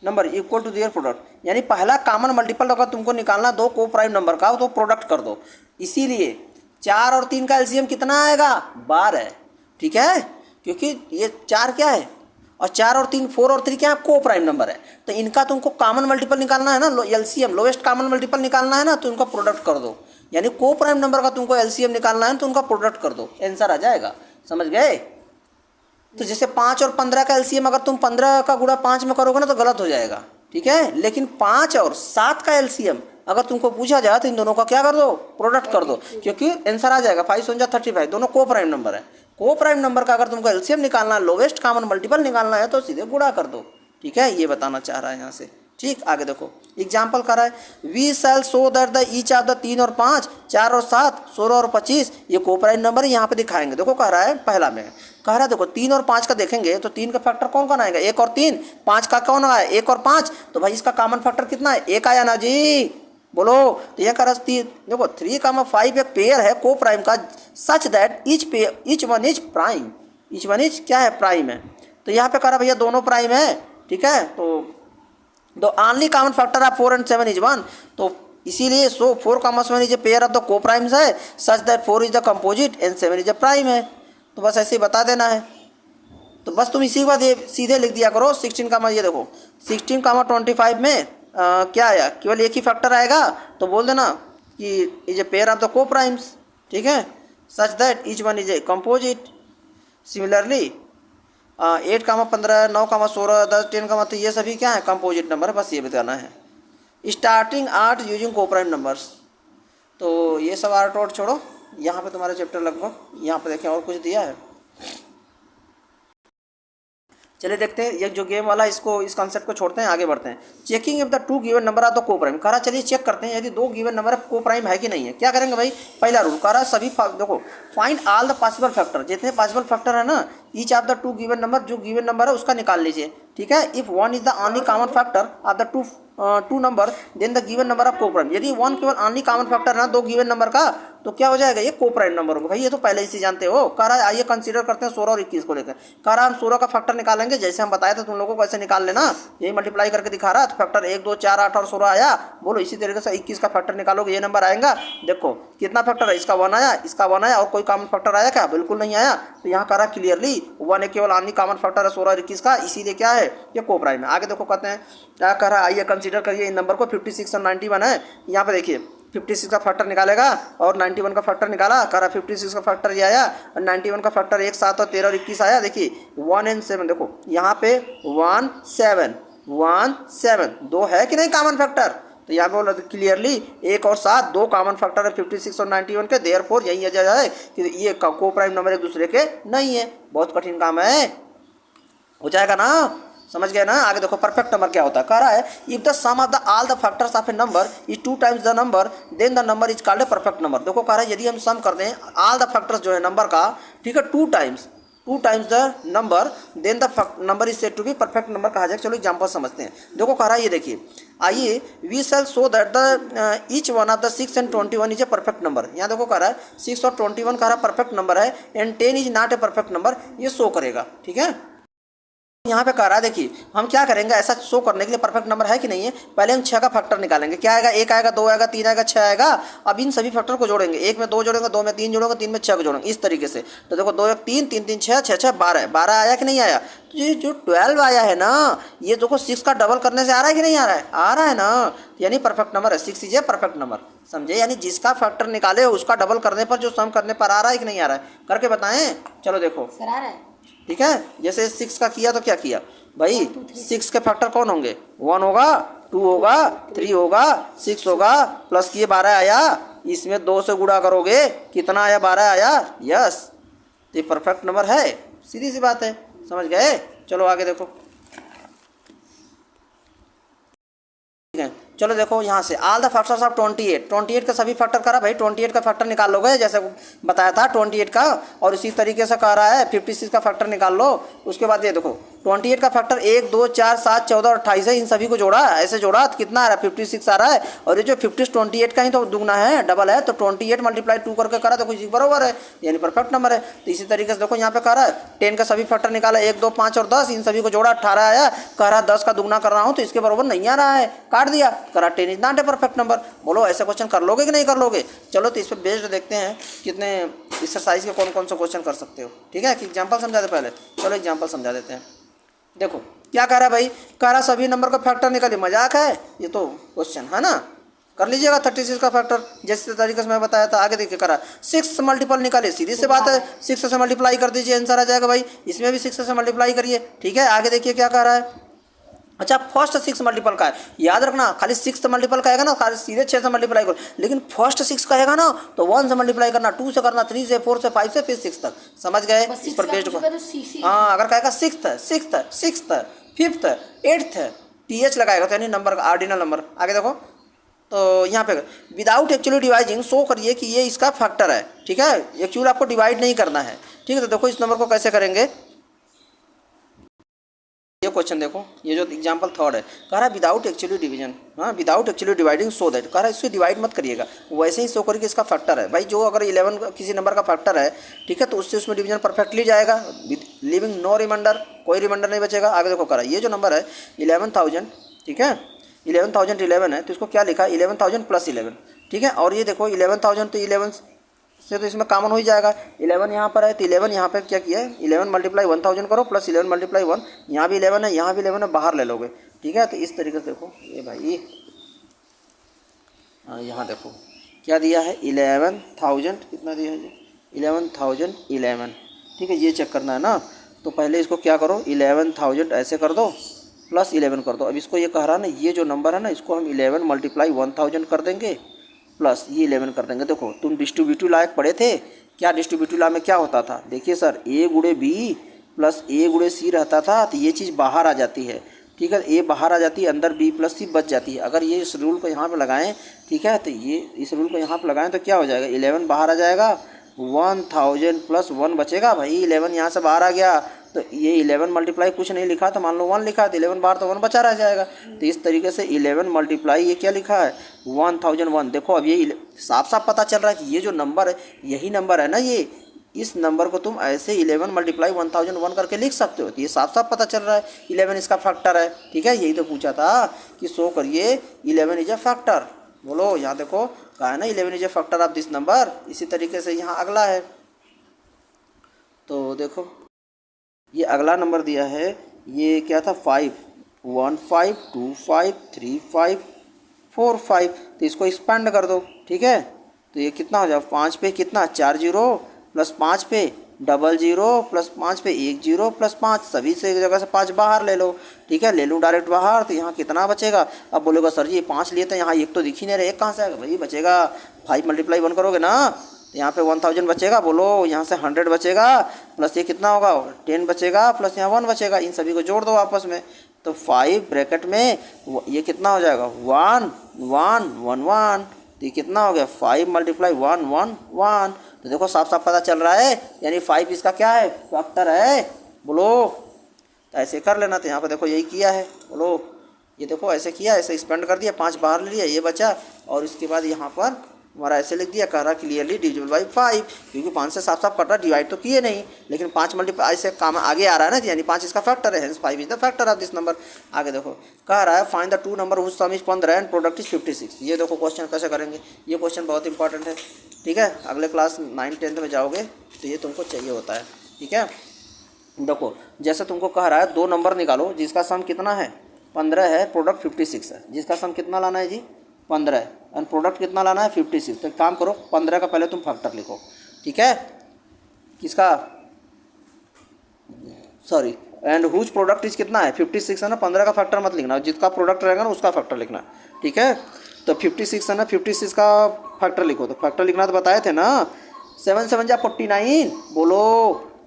A: number equal to their product, यानी पहला common multiple अगर तुमको निकालना 2 coprime number का तो product कर दो। इसीलिए 4 और 3 का एलसीएम कितना आएगा, 12 है, ठीक है, क्योंकि ये 4 क्या है और 4 और 3, 4 और 3 क्या है, को प्राइम नंबर है। तो इनका तुमको कॉमन मल्टीपल निकालना है ना, एलसीएम लोवेस्ट कॉमन मल्टीपल निकालना है ना, तो इनका प्रोडक्ट कर दो। यानी को प्राइम नंबर का तुमको एलसीएम निकालना है तो उनका प्रोडक्ट कर दो, आंसर आ जाएगा, समझ गए। तो जैसे 5 और 15 का एलसीएम अगर तुम 15 का गुणा 5 में करोगे ना तो गलत हो जाएगा, ठीक है। लेकिन 5 और 7 का एलसीएम अगर तुमको पूछा जाए तो इन दोनों का क्या कर दो, प्रोडक्ट कर दो, क्योंकि आंसर आ जाएगा 5 × 35, दोनों को प्राइम नंबर है। को प्राइम नंबर का अगर तुमको एलसीएम निकालना, लोवेस्ट कॉमन मल्टीपल निकालना है तो सीधे गुणा कर दो, ठीक है। ये बताना चाह रहा है यहाँ से, ठीक। आगे देखो एग्जाम्पल कर रहा है, we sell so that the each of the 3 और 5, 4 और 7, 16 और 25 ये को प्राइम नंबर यहाँ पे दिखाएंगे। देखो कह रहा है, पहला में कह रहा है, देखो 3 और 5 का देखेंगे तो 3 का फैक्टर कौन कौन आएगा, 1 और 3, 5 का कौन आया, 1 और 5, तो भाई इसका कॉमन फैक्टर कितना है, 1 आया ना जी, बोलो। तो यह कह रहा है देखो 3, 5 एक पेयर है को प्राइम का, such that each one is prime, each one is क्या है, प्राइम है। तो यहाँ पे कह रहा भैया दोनों प्राइम है, ठीक है। तो the only common factor of 4 and 7 is 1, तो इसीलिए 4, 7 is a pair of the को प्राइम्स है, such that 4 is the composite and 7 is a prime है। तो बस ऐसे ही बता देना है। तो बस तुम इसी के बाद ये सीधे लिख दिया करो 16, ये देखो 16, 25 में क्या आया, केवल एक ही फैक्टर आएगा, तो बोल देना कि is a pair of the को प्राइम्स, ठीक है, such that each one is a composite. Similarly 8,15, 9,16, 10, 10, तो ये सभी क्या है, कंपोजिट नंबर है, बस ये बताना है। स्टार्टिंग आर्ट यूजिंग को प्राइम नंबर्स, तो ये सब आर्ट वार्ट छोड़ो, यहाँ पे तुम्हारा चैप्टर लगभग, यहाँ पे देखें और कुछ दिया है। चलिए देखते हैं ये जो गेम वाला, इसको इस कॉन्सेप्ट को छोड़ते हैं, आगे बढ़ते हैं। Checking if the two given number are the coprime, कह रहा चलिए चेक करते हैं यदि दो गिवन नंबर को प्राइम है कि नहीं है। क्या करेंगे भाई, पहला रूल कह रहा सभी देखो, find all the possible factor, जितने पॉसिबल फैक्टर है ना each of the two given number, जो गिवन नंबर है उसका निकाल लीजिए, ठीक है। If one is the only common factor of the two number then the given number of coprime, यदि वन केवल ओनली कॉमन फैक्टर है ना दो गिवन नंबर का, तो क्या हो जाएगा, ये को प्राइम नंबर होगा। भाई ये तो पहले ही से जानते हो। कह रहा है आइए कंसीडर करते हैं 16 और 21 को लेकर। कह रहा है हम 16 का फैक्टर निकालेंगे, जैसे हम बताए थे तुम लोगों को ऐसे निकाल लेना, यही मल्टीप्लाई करके दिखा रहा है, तो फैक्टर 1, 2, 4, 8 और 16 आया। बोलो इसी तरीके से 21 का फैक्टर निकालोगे, ये नंबर आएगा। देखो कितना फैक्टर है, इसका 1 आया, इसका 1 आया, और कोई कॉमन फैक्टर आया क्या, बिल्कुल नहीं आया। तो यहाँ कह रहा क्लियरली 1 एक केवल ओनली कॉमन फैक्टर है 16 और 21 का, इसीलिए क्या है, ये को प्राइम है। आगे देखो कहते हैं क्या कह रहा है, आइए कंसीडर करिए इन नंबर को। 56 और 91 है, यहाँ पे देखिए 56 का फैक्टर निकालेगा और 91 का फैक्टर निकाला। कह रहा 56 का फैक्टर ये आया और 91 का फैक्टर 1, 7 और 13 और 21 आया। देखिए 1 और 7, देखो यहाँ पे 1, 7, 1, 7 दो है कि नहीं कॉमन फैक्टर, तो यहाँ पे बोला क्लियरली 1 और 7 दो कॉमन फैक्टर है 56 और 91 के, देयरफॉर यही वजह है कि ये को प्राइम नंबर एक दूसरे के नहीं है। बहुत कठिन काम है, हो जाएगा ना, समझ गए ना। आगे देखो परफेक्ट नंबर क्या होता है, कह रहा है if the sum of the all the factors of a number is 2 times the number then the number is called a perfect number. देखो कह रहा है यदि हम सम कर दें ऑल द फैक्टर्स जो है नंबर का, ठीक है, 2 times the number then the number is said to be perfect number कहा जाएगा। चलो एग्जाम्पल समझते हैं। देखो कह रहा है ये देखिए, आइए we shall show that the each one of the 6 and 21 is a perfect number. यहाँ देखो कह रहा है 6 और 21 कह रहा है परफेक्ट नंबर है, and 10 is not a perfect number, ये शो करेगा, ठीक है। यहाँ पे कह रहा है देखिए हम क्या करेंगे, ऐसा शो करने के लिए परफेक्ट नंबर है कि नहीं है, पहले हम 6 का फैक्टर निकालेंगे। क्या आएगा, 1 आएगा, 2 आएगा, 3 आएगा, 6 आएगा। अब इन सभी फैक्टर को जोड़ेंगे, 1 में 2 जोड़ेंगे, 2 में 3 जोड़ेंगे, 3 में 6 को जोड़ेंगे, इस तरीके से। तो देखो 2 1 3, 3 3 6, 6 6 12, 12 आया कि नहीं आया। तो ये जो 12 आया है ना, ये देखो 6 का डबल करने से आ रहा है कि नहीं आ रहा है, आ रहा है ना, यानी परफेक्ट नंबर है। 6 इज ए परफेक्ट नंबर, समझे, यानी जिसका फैक्टर निकाले उसका डबल करने पर जो सम करने पर आ रहा है कि नहीं आ रहा है, करके बताएं। चलो देखो
B: सर आ रहा है,
A: ठीक है, जैसे 6 का किया तो क्या किया भाई, 6 के फैक्टर कौन होंगे, 1 होगा, 2 होगा, 3 होगा, 6 होगा, प्लस किए 12 आया, इसमें 2 से गुणा करोगे कितना आया, 12 आया, यस, तो ये परफेक्ट नंबर है, सीधी सी बात है, समझ गए। चलो आगे देखो, ठीक है, चलो देखो यहाँ से ऑल द फैक्टर्स ऑफ 28 का सभी फैक्टर करा भाई, 28 का फैक्टर निकाल लोगे जैसे बताया था 28 का, और इसी तरीके से कह रहा है 56 का फैक्टर निकाल लो। उसके बाद ये देखो 28 का फैक्टर 1 2 4 7 14 और 28 है, इन सभी को जोड़ा, ऐसे जोड़ा तो कितना आ रहा है, 56 आ रहा है। और ये जो 50 28 का ही तो दुगना है, डबल है, तो 28 मल्टीप्लाई 2 करके करा तो कुछ बराबर है, यानी परफेक्ट नंबर है। तो इसी तरीके से देखो यहाँ पे कह रहा है 10 का सभी फैक्टर निकाला, 1 2 5 और 10, इन सभी को जोड़ा 18 आया। कह रहा 10 का दुगना कर रहा हूँ तो इसके बराबर नहीं आ रहा है, काट दिया, कह रहा 10 is not a perfect number. बोलो ऐसे क्वेश्चन कर लोगे कि नहीं कर लोगे। चलो तो इस पर बेस्ड देखते हैं कितने एक्सरसाइज के कौन कौन से क्वेश्चन कर सकते हो, ठीक है, कि एग्जाम्पल समझा दे पहले। चलो एग्जाम्पल समझा देते हैं। देखो क्या कह रहा है भाई, कह रहा सभी नंबर का फैक्टर निकालिए, मजाक है ये तो क्वेश्चन है ना, कर लीजिएगा 36 का फैक्टर जैसे तरीके से मैं बताया था। आगे देखिए करा 6 मल्टीपल निकालिए, सीधी सी बात है, 6 से मल्टीप्लाई कर दीजिए, आंसर आ जाएगा भाई। इसमें भी 6 से मल्टीप्लाई करिए, ठीक है। आगे देखिए क्या कह रहा है, अच्छा फर्स्ट 6 मल्टीपल का है, याद रखना खाली 6 मल्टीपल का आएगा ना, खाली सीधे 6 से मल्टीप्लाई करो, लेकिन फर्स्ट 6 का आएगा ना तो 1 से मल्टीप्लाई करना, 2 से करना, 3 से 4 से 5 से फिर 6 तक, समझ गए। इस पर बेस्ड को हाँ, अगर कहेगा 6th 5th 8th TH लगाएगा तो यानी नंबर ऑर्डिनल नंबर। आगे देखो तो यहाँ पे विदाउट एक्चुअली डिवाइडिंग शो करिए कि ये इसका फैक्टर है, ठीक है, एक्चुअली आपको डिवाइड नहीं करना है, ठीक है। तो देखो इस नंबर को कैसे करेंगे, ये क्वेश्चन देखो, ये जो एग्जांपल थर्ड है, कह रहा है विदाउट एक्चुअली डिवीजन, हाँ without actually dividing so that, कह रहा है इससे डिवाइड मत करिएगा, वैसे ही शो करिए इसका फैक्टर है। भाई जो अगर 11 किसी नंबर का फैक्टर है, ठीक है, तो उससे उसमें डिवीजन परफेक्टली जाएगा, लिविंग नो रिमाइंडर, कोई रिमाइंडर नहीं बचेगा। आगे देखो कह रहा है ये जो नंबर है 11,000, ठीक है, 11,011 है, तो इसको क्या लिखा 11,000 + 11, ठीक है। और ये देखो 11,000 तो 11 से तो इसमें कॉमन हो ही जाएगा, 11 यहाँ पर है तो 11 यहाँ पे क्या किया है 11 × 1000 करो प्लस 11 × 1, यहाँ भी 11 है, यहाँ भी 11 है, बाहर ले लोगे, ठीक है। तो इस तरीके से देखो ये भाई, हाँ यहाँ देखो क्या दिया है 11,000, कितना दिया है जी 11,011, ठीक है, ये चेक करना है ना। तो पहले इसको क्या करो 11,000 ऐसे कर दो प्लस 11 कर दो। अब इसको ये कह रहा है ना, ये जो नंबर है ना इसको हम 11 मल्टीप्लाई 1000 कर देंगे प्लस ये 11 कर देंगे। देखो तुम डिस्ट्रीब्यूटिव लॉ पढ़े थे क्या, डिस्ट्रीब्यूटिव लॉ में क्या होता था, देखिए सर ए गुणे बी प्लस ए गुणे सी रहता था, तो ये चीज़ बाहर आ जाती है, ठीक है, ए बाहर आ जाती है, अंदर बी प्लस सी बच जाती है। अगर ये इस रूल को यहाँ पे लगाएं, ठीक है, तो ये इस रूल को यहाँ पे लगाएं तो क्या हो जाएगा 11 बाहर आ जाएगा, 1000 प्लस 1 बचेगा, भाई 11 यहाँ से बाहर आ गया, तो ये 11 मल्टीप्लाई कुछ नहीं लिखा तो मान लो 1 लिखा, तो 11 बाहर तो 1 बचा रह जाएगा। तो इस तरीके से 11 मल्टीप्लाई ये क्या लिखा है 1001। देखो अब ये साफ साफ पता चल रहा है कि ये जो नंबर है यही नंबर है ना, ये इस नंबर को तुम ऐसे 11 मल्टीप्लाई 1001 करके लिख सकते हो। तो ये साफ साफ पता चल रहा है 11 इसका फैक्टर है, ठीक है, यही तो पूछा था कि शो करिए 11 इज अ फैक्टर। बोलो यहाँ देखो कहा है ना 11 is a factor of this number. इसी तरीके से यहाँ अगला है, तो देखो ये अगला नंबर दिया है, ये क्या था 5 1 5 2 5 3 5 4 5, तो इसको एक्सपेंड कर दो, ठीक है, तो ये कितना हो जाएगा 5 पे कितना 4 जीरो प्लस 5 पे 00 प्लस 5 पे 1 0 प्लस 5, सभी से एक जगह से 5 बाहर ले लो, ठीक है, ले लूँ डायरेक्ट बाहर, तो यहाँ कितना बचेगा। अब बोलेगा सर जी 5 लिए तो यहाँ एक तो दिख ही नहीं रहा, एक कहाँ से आएगा, भाई बचेगा 5 मल्टीप्लाई 1 करोगे ना, तो यहाँ पे 1000 बचेगा, बोलो यहाँ से 100 बचेगा प्लस ये कितना होगा 10 बचेगा प्लस यहाँ 1 बचेगा, इन सभी को जोड़ दो आपस में, तो 5 ब्रैकेट में ये कितना हो जाएगा 1 1 1 1, तो ये कितना हो गया 5 मल्टीप्लाई 1 1 1। तो देखो साफ साफ पता चल रहा है, यानी 5 इसका क्या है फैक्टर है, बोलो, तो ऐसे कर लेना। तो यहाँ पर देखो यही किया है, बोलो ये देखो ऐसे किया, ऐसे एक्सपेंड कर दिया, 5 बाहर ले लिया, ये बचा, और इसके बाद यहाँ पर हमारा ऐसे लिख दिया, कह रहा क्लियरली डिविजिबल बाई 5, क्योंकि 5 से साफ साफ कट रहा, डिवाइड तो किए नहीं, लेकिन 5 मल्टीप्लाई से काम आगे आ रहा है ना, यानी 5 इसका फैक्टर है, hence 5 is the factor of this number. आगे देखो कह रहा है find the two number whose sum is 15 and product is 56। ये देखो क्वेश्चन कैसे करेंगे, ये क्वेश्चन बहुत इंपॉर्टेंट है, ठीक है, अगले क्लास 9 10th में जाओगे तो ये तुमको चाहिए होता है, ठीक है। देखो जैसे तुमको कह रहा है 2 नंबर निकालो जिसका सम कितना है 15 है, प्रोडक्ट 56 है, जिसका सम कितना लाना है जी 15 है, एंड प्रोडक्ट कितना लाना है 56। तो काम करो 15 का पहले तुम फैक्टर लिखो, ठीक है, किसका sorry, and whose product is कितना है 56 है ना, 15 का फैक्टर मत लिखना, जिसका प्रोडक्ट रहेगा ना उसका फैक्टर लिखना, ठीक है। तो 56 है ना, 56 का फैक्टर लिखो, तो फैक्टर लिखना तो बताए थे ना, 7 7 जा 49, बोलो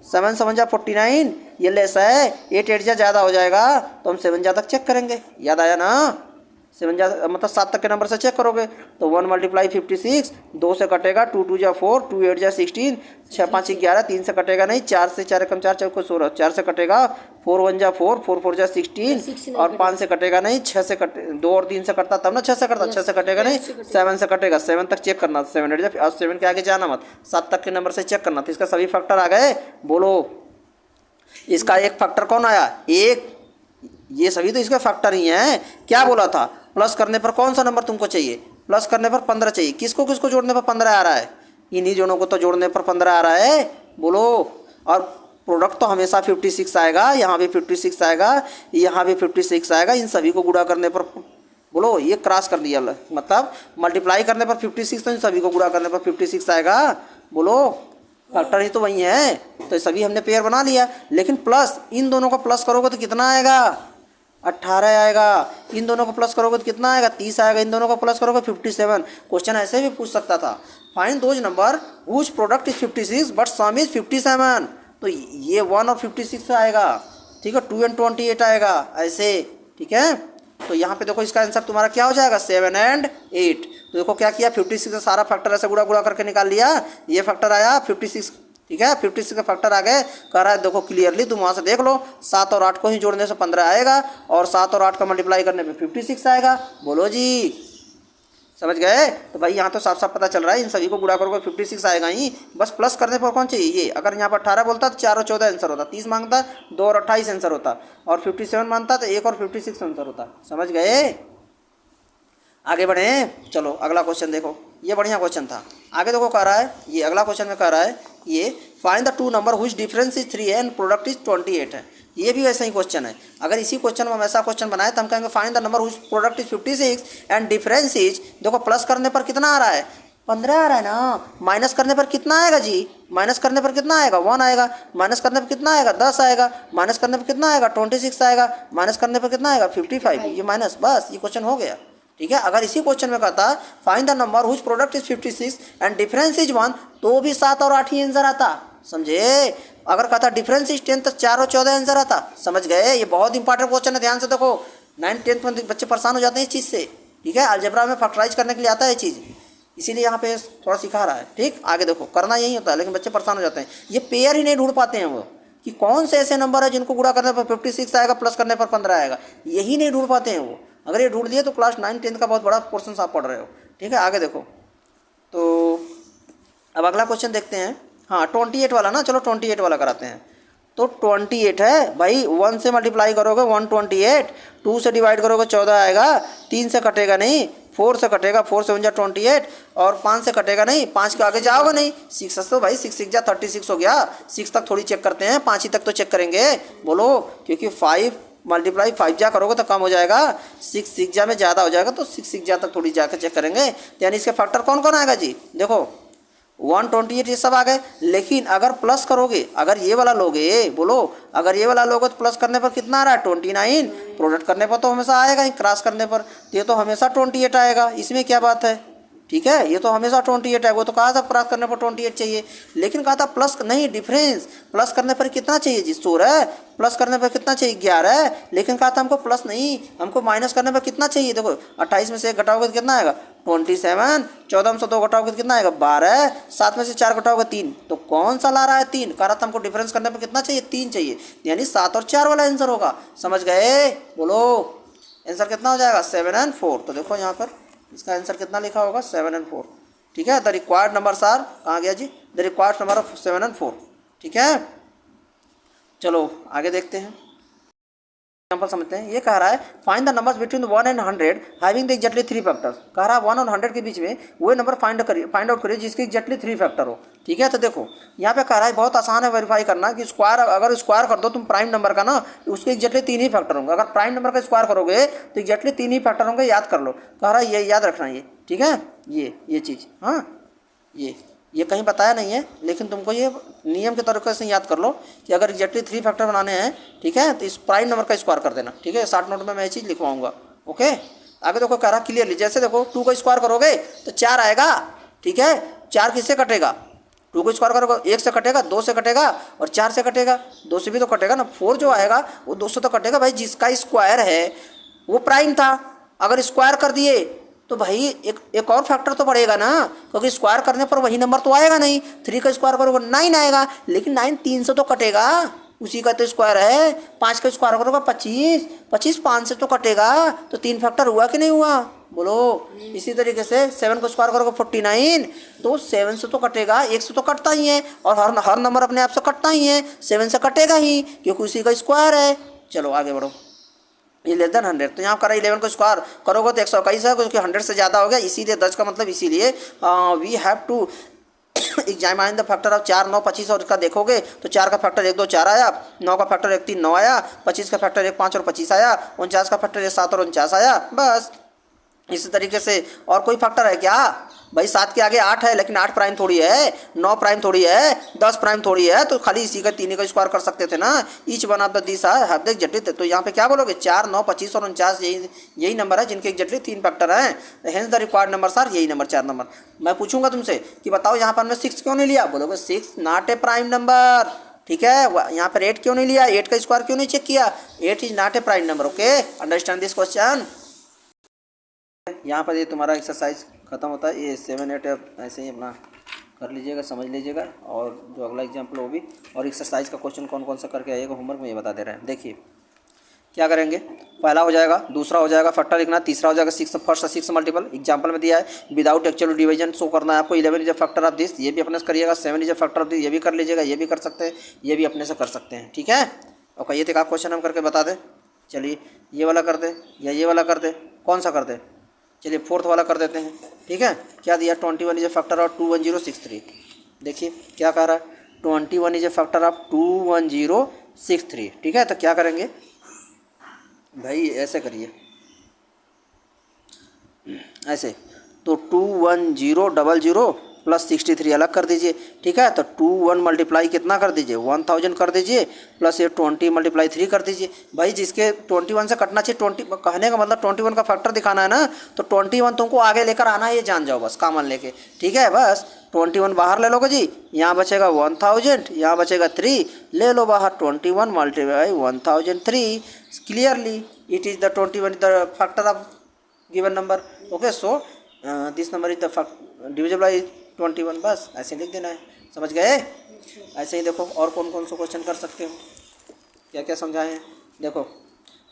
A: 7 7 जा 49, ये लेस है, 8 8 जा ज़्यादा हो जाएगा, तो हम 7 जा तक चेक करेंगे, याद आया ना, 7 जा मतलब 7 तक के नंबर से चेक करोगे, तो 1 मल्टीप्लाई 56, 2 से कटेगा, 2 2 जा 4, 2 8 जा 16, 6 5 11, 3 से कटेगा नहीं, 4 से 4 कम 4 4 को 16, 4 से कटेगा, 4 1 जा 4, 4 4 जा 16, और 5 से कटेगा नहीं, 6 से कटे 2 और 3 से कटता तब ना 6 से कटता, 6 से कटेगा नहीं, 7 से कटेगा, 7 तक चेक करना, 7 8 जा, और 7 के आगे जाना मत, 7 तक के नंबर से चेक करना। तो इसका सभी फैक्टर आ गए, बोलो इसका एक फैक्टर कौन आया, एक, ये सभी तो इसके फैक्टर ही हैं। क्या बोला था, प्लस करने पर कौन सा नंबर तुमको चाहिए, प्लस करने पर 15 चाहिए, किसको किसको जोड़ने पर 15 आ रहा है, इन्हीं दोनों को तो जोड़ने पर 15 आ रहा है, बोलो, और प्रोडक्ट तो हमेशा 56 आएगा, यहाँ भी 56 आएगा, यहाँ भी 56 आएगा, इन सभी को गुणा करने पर, बोलो ये क्रॉस कर दिया, मतलब मल्टीप्लाई करने पर 56, तो इन सभी को गुणा करने पर 56 आएगा, बोलो फैक्टर ही तो वही है, तो सभी हमने पेयर बना लिया, लेकिन प्लस इन दोनों को प्लस करोगे तो कितना आएगा 18 आएगा, इन दोनों को प्लस करोगे तो कितना आएगा 30 आएगा, इन दोनों को प्लस करोगे 57। क्वेश्चन ऐसे भी पूछ सकता था, find those number whose product is 56 but sum is 57, तो ये 1 और 56 से आएगा, ठीक है, 2 and 28 आएगा ऐसे, ठीक है। तो यहाँ पे देखो इसका आंसर तुम्हारा क्या हो जाएगा 7 and 8। तो देखो क्या किया 56 से सारा फैक्टर ऐसे गुणा गुणा करके निकाल लिया, ये फैक्टर आया 56, ठीक है, 56 का फैक्टर आ गए, कह रहा है देखो क्लियरली तुम वहाँ से देख लो, 7 और 8 को ही जोड़ने से 15 आएगा, और 7 और 8 का मल्टीप्लाई करने पे 56 आएगा, बोलो जी समझ गए। तो भाई यहाँ तो साफ साफ पता चल रहा है, इन सभी को गुणा करोगे 56 आएगा ही, बस प्लस करने पर कौन चाहिए ये, अगर यहाँ पर 18 बोलता तो 4 और 14 आंसर होता, 30 मांगता 2 और 28 आंसर होता, और 57 मांगता तो 1 और 56 आंसर होता, समझ गए। आगे बढ़े, चलो अगला क्वेश्चन देखो, ये बढ़िया क्वेश्चन था। आगे देखो कह रहा है, ये अगला क्वेश्चन में कह रहा है ये find the two number whose difference is 3 and product is 28 है, ये भी वैसा ही क्वेश्चन है। अगर इसी क्वेश्चन में हम ऐसा क्वेश्चन बनाए तो हम कहेंगे find the number whose product is 56 and difference is, देखो प्लस करने पर कितना आ रहा है 15 आ रहा है ना। माइनस करने पर कितना आएगा जी? माइनस करने पर कितना आएगा? 1 आएगा। माइनस करने पर कितना आएगा? 10 आएगा। माइनस करने पर कितना आएगा? 26 आएगा। माइनस करने पर कितना आएगा? 55। ये माइनस, बस ये क्वेश्चन हो गया। ठीक है, अगर इसी क्वेश्चन में कहता find the number whose product is 56 and difference is 1, तो भी 7 और 8 ही आंसर आता। समझे? अगर कहता डिफरेंस इज 10 तो 4 और 14 आंसर आता। समझ गए? ये बहुत इंपॉर्टेंट क्वेश्चन है, ध्यान से देखो। 9th 10th में बच्चे परेशान हो जाते हैं इस चीज़ से। ठीक है, अलजेब्रा में फैक्टराइज करने के लिए आता है ये चीज़, इसीलिए यहाँ पे थोड़ा सिखा रहा है। ठीक, आगे देखो, करना यही होता है, लेकिन बच्चे परेशान हो जाते हैं। ये पेयर ही नहीं ढूंढ पाते हैं वो, कि कौन से ऐसे नंबर है जिनको गुणा करने पर 56 आएगा, प्लस करने पर 15 आएगा, यही नहीं ढूंढ पाते हैं वो। अगर ये ढूंढ लिए तो क्लास 9 10 का बहुत बड़ा पोर्शन आप पढ़ रहे हो। ठीक है, आगे देखो। तो अब अगला क्वेश्चन देखते हैं। हाँ, 28 वाला ना, चलो 28 वाला कराते हैं। तो 28 है भाई, 1 से मल्टीप्लाई करोगे 128, 2 से डिवाइड करोगे 14 आएगा, 3 से कटेगा नहीं, 4 से कटेगा, 4 से 1 जा 28, और 5 से कटेगा नहीं, 5 के आगे जाओगे नहीं, 6 तो भाई 6 6 जा 36 हो गया। 6 तक थोड़ी चेक करते हैं, 5 ही तक तो चेक करेंगे, बोलो, क्योंकि 5 मल्टीप्लाई 5 जा करोगे तो कम हो जाएगा, 6 6 जा में ज़्यादा हो जाएगा, तो 6 6 जा तक थोड़ी जाकर चेक करेंगे। यानी इसके फैक्टर कौन कौन आएगा जी? देखो 128 ये सब आ गए, लेकिन अगर प्लस करोगे, अगर ये वाला लोगे, बोलो, अगर ये वाला लोगे तो प्लस करने पर कितना आ रहा है? 29। प्रोडक्ट करने पर तो हमेशा आएगा ही, क्रॉस करने पर ये तो हमेशा 28 आएगा, इसमें क्या बात है? ठीक है, ये तो हमेशा 28 है। वो तो कहा था क्रॉस करने पर 28 चाहिए, लेकिन कहा था प्लस नहीं, डिफरेंस प्लस करने पर कितना चाहिए जी? 16। प्लस करने पर कितना चाहिए? 11। लेकिन कहा था हमको प्लस नहीं, हमको माइनस करने पर कितना चाहिए? देखो 28 में से 1 घटाओगे तो कितना आएगा? 27। 14 में से 2 घटाओगे तो कितना आएगा? 12। 7 में से 4 घटाओगे 3, तो कौन सा ला रहा है? 3। कहा था हमको डिफरेंस करने पर कितना चाहिए? 3 चाहिए, यानी 7 और 4 वाला आंसर होगा। समझ गए? बोलो, आंसर कितना हो जाएगा? 7 और 4। तो देखो यहाँ पर इसका आंसर कितना लिखा होगा? 7 और 4। ठीक है, द रिक्वायर्ड नंबर्स आर, कहाँ गया जी? द रिक्वायर्ड नंबर ऑफ 7 और 4। ठीक है, चलो आगे देखते हैं, एग्जाम्पल समझते हैं। ये कह रहा है find the numbers between 1 and 100 having the exactly 3 factors. कह रहा है 1 और 100 के बीच में वो नंबर फाइंड आउट करिए जिसके एग्जैक्टली 3 फैक्टर हो। ठीक है, तो देखो यहाँ पे कह रहा है बहुत आसान है वेरीफाई करना, कि स्क्वायर, अगर स्क्वायर कर दो तुम प्राइम नंबर का ना, उसके एग्जैक्टली 3 ही फैक्टर होंगे। अगर प्राइम नंबर का स्क्वायर करोगे तो एग्जैक्टली 3 ही फैक्टर होंगे, याद कर लो। कह रहा है ये याद रखना, ये ठीक है, ये चीज़, हाँ, ये कहीं बताया नहीं है, लेकिन तुमको ये नियम के तरीके से याद कर लो कि अगर एग्जैक्टली 3 फैक्टर बनाने हैं, ठीक है, तो इस प्राइम नंबर का स्क्वायर कर देना। ठीक है, 60 नोट में मैं ये चीज़ लिखवाऊंगा। ओके, आगे देखो कह रहा क्लियरली, जैसे देखो 2 का स्क्वायर करोगे तो 4 आएगा। ठीक है, 4 किससे कटेगा? 2 को स्क्वायर करोगे 1 से कटेगा, 2 से कटेगा और 4 से कटेगा, 2 से भी तो कटेगा ना। 4 जो आएगा वो 2 से तो कटेगा भाई, जिसका स्क्वायर है वो प्राइम था। अगर स्क्वायर कर दिए तो भाई एक और फैक्टर तो बढ़ेगा ना, क्योंकि स्क्वायर करने पर वही नंबर तो आएगा नहीं। 3 का स्क्वायर करोगे 9 आएगा, लेकिन 9 3 से तो कटेगा, उसी का तो स्क्वायर है। 5 का स्क्वायर करोगे 25, 25 5 से तो कटेगा, तो 3 फैक्टर हुआ कि नहीं हुआ? बोलो। इसी तरीके से 7 का स्क्वायर करोगे 49, तो 7 से तो कटेगा, 1 से तो कटता ही है, और हर नंबर अपने आप से कटता ही है, 7 से कटेगा ही, क्योंकि उसी का स्क्वायर है। चलो आगे बढ़ो। ये लेस देन 100, तो यहाँ करा 11 को स्क्वायर करोगे तो 121 है, क्योंकि 100 से ज़्यादा हो गया, इसीलिए 10 का मतलब, इसीलिए we have to examine the factor of 4 9 25। और इसका देखोगे तो 4 का फैक्टर 1 2 4 आया, 9 का फैक्टर 1 3 9 आया, 25 का फैक्टर 1 5 और 25 आया, 49 का फैक्टर 1 7 और 49 आया। बस इसी तरीके से और कोई फैक्टर है क्या भाई? 7 के आगे 8 है, लेकिन 8 प्राइम थोड़ी है, 9 प्राइम थोड़ी है, 10 प्राइम थोड़ी है, तो खाली इसी का 3 का स्क्वायर कर सकते थे ना। Each one of the this have the exactly, तो यहाँ पे क्या बोलोगे? 4 9 25 और 49 यही नंबर है जिनके एग्जैक्टली 3 फैक्टर हैं। Hence the required number are, यही नंबर 4 नंबर। मैं पूछूंगा तुमसे कि बताओ यहाँ पर हमने 6 क्यों नहीं लिया? बोलोगे 6 नॉट ए प्राइम नंबर। ठीक है, यहाँ पर 8 क्यों नहीं लिया? 8 का स्क्वायर क्यों नहीं चेक किया? 8 is not a prime number. Okay, understand this question. यहाँ पर ये तुम्हारा एक्सरसाइज ख़त्म होता है। ये 7 8 ऐसे ही अपना कर लीजिएगा, समझ लीजिएगा, और जो अगला एग्जाम्पल वो भी, और एक्सरसाइज का क्वेश्चन कौन कौन सा करके आइएगा होमवर्क में ये बता दे रहे हैं। देखिए क्या करेंगे, पहला हो जाएगा, दूसरा हो जाएगा फैक्टर लिखना, तीसरा हो जाएगा 6 फर्स्ट 6 मल्टीपल। एग्जाम्पल में दिया है विदाउट एक्चुअल डिवीजन शो करना है आपको। 11 is a factor of this, ये भी अपने से करिएगा। 7 is a factor of this, ये भी कर लीजिएगा, ये भी कर सकते हैं, ये भी अपने से कर सकते हैं। ठीक है, ओके, ये एक क्वेश्चन हम करके बता दें। चलिए ये वाला कर दे या ये वाला कर दे, कौन सा कर दे? चलिए 4th वाला कर देते हैं। ठीक है, क्या दिया? 21 इज ए फैक्टर ऑफ 21063। देखिए क्या कह रहा है, 21 इज ए फैक्टर ऑफ 21063। ठीक है, तो क्या करेंगे भाई? ऐसे करिए, ऐसे तो 21000 प्लस 63 अलग कर दीजिए, ठीक है। तो 21 मल्टीप्लाई कितना कर दीजिए 1000 कर दीजिए, प्लस ये 20 मल्टीप्लाई 3 कर दीजिए। भाई जिसके 21 से कटना चाहिए 20, कहने का मतलब 21 का फैक्टर दिखाना है ना, तो 21 तुमको आगे लेकर आना है, ये जान जाओ बस कॉमन लेके, ठीक है। बस 21 बाहर ले लोगे जी, यहाँ बचेगा 1000, यहाँ बचेगा 3, ले लो बाहर 21 multiply 1003, clearly it is the 21 the factor of given number. Okay, so this number is the divisible by 21, बस ऐसे लिख देना है, समझ गए। ऐसे ही देखो और कौन कौन से क्वेश्चन कर सकते हो, क्या क्या समझाए हैं देखो।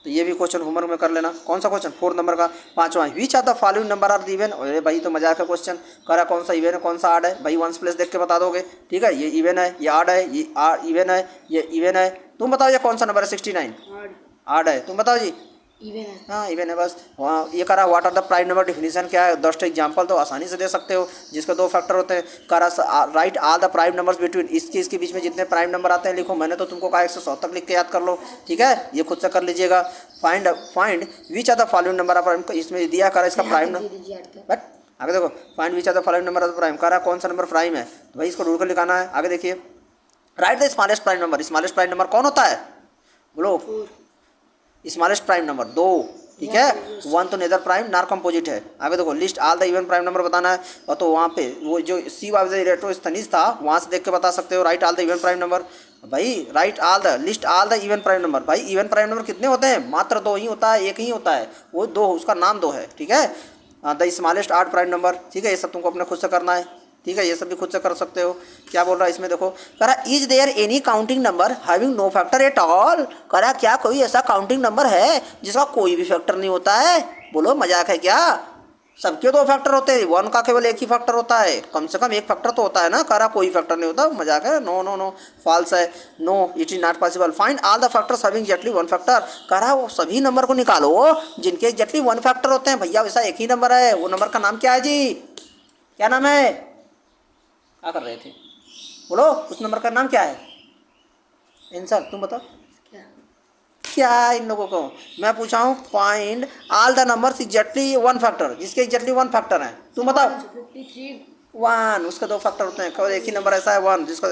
A: तो ये भी क्वेश्चन होमवर्क में कर लेना। कौन सा क्वेश्चन 4 नंबर का 5वां, which are the following number are even. अरे भाई तो मजाक है क्वेश्चन, करा कौन सा इवन है कौन सा आड है, भाई 1 प्लस देख के बता दोगे, ठीक है। ये इवन है, ये आड है, ये इवन है, ये इवन है। तुम बताओ ये कौन सा नंबर है 69 आड है, तुम बताओ जी।
B: इवन है।
A: हाँ इवन है बस। वहाँ ये करा what are the prime number, definition क्या है, 10 एग्जाम्पल तो आसानी से दे सकते हो जिसके 2 फैक्टर होते हैं। करा right all the prime numbers between, इसके बीच में जितने प्राइम नंबर आते हैं लिखो। मैंने तो तुमको कहा 100 तक लिख के याद कर लो, ठीक है, ये खुद से कर लीजिएगा। Find which are the following number of prime, इसमें दिया करा इसका प्राइम नंबर, बट आगे देखो find which are the following number of prime, करा कौन सा नंबर प्राइम है, तो भाई इसको ढूंढ कर लिखाना है। आगे देखिए right the smallest prime number, smallest prime number कौन होता है बोलो, स्मॉलेस्ट प्राइम नंबर 2, ठीक है। 1 तो नेदर प्राइम नार कंपोजिट है। आगे देखो list all the even prime number बताना है, और तो वहाँ पे वो जो सी वाज इलेक्ट्रोस्थनीज था वहाँ से देख के बता सकते हो। Write all the even prime number, भाई write all the list all the even prime number, भाई इवन प्राइम नंबर कितने होते हैं, मात्र 2 ही होता है, एक ही होता है, वो 2 उसका नाम 2 है, ठीक है। The smallest odd prime number, ठीक है। ये सब तुमको अपने खुद से करना है, ठीक है, ये सब भी खुद से कर सकते हो। क्या बोल रहा है इसमें देखो, करा is there any counting number having no factor at all, करा क्या कोई ऐसा काउंटिंग नंबर है जिसका कोई भी फैक्टर नहीं होता है, बोलो मजाक है क्या, सबके 2 फैक्टर होते हैं, 1 का केवल एक ही फैक्टर होता है, कम से कम एक फैक्टर तो होता है ना। करा कोई फैक्टर नहीं होता, मजाक है, नो नो नो फॉल्स है, no it is not possible. Find all the factors having exactly 1 factor, करा वो सभी नंबर को निकालो जिनके एग्जैक्टली 1 फैक्टर होते हैं। भैया वैसा एक ही नंबर है, वो नंबर का नाम क्या है जी, क्या नाम है, क्या कर रहे थे बोलो, उस नंबर का नाम क्या है, आंसर तुम बताओ क्या इन लोगों को मैं पूछा हूँ। Find all the numbers exactly 1 factor, जिसके एग्जैक्टली 1 फैक्टर है, तुम बताओ।
B: 53
A: 1 उसके 2 फैक्टर होते हैं, केवल एक ही नंबर ऐसा है 1 जिसका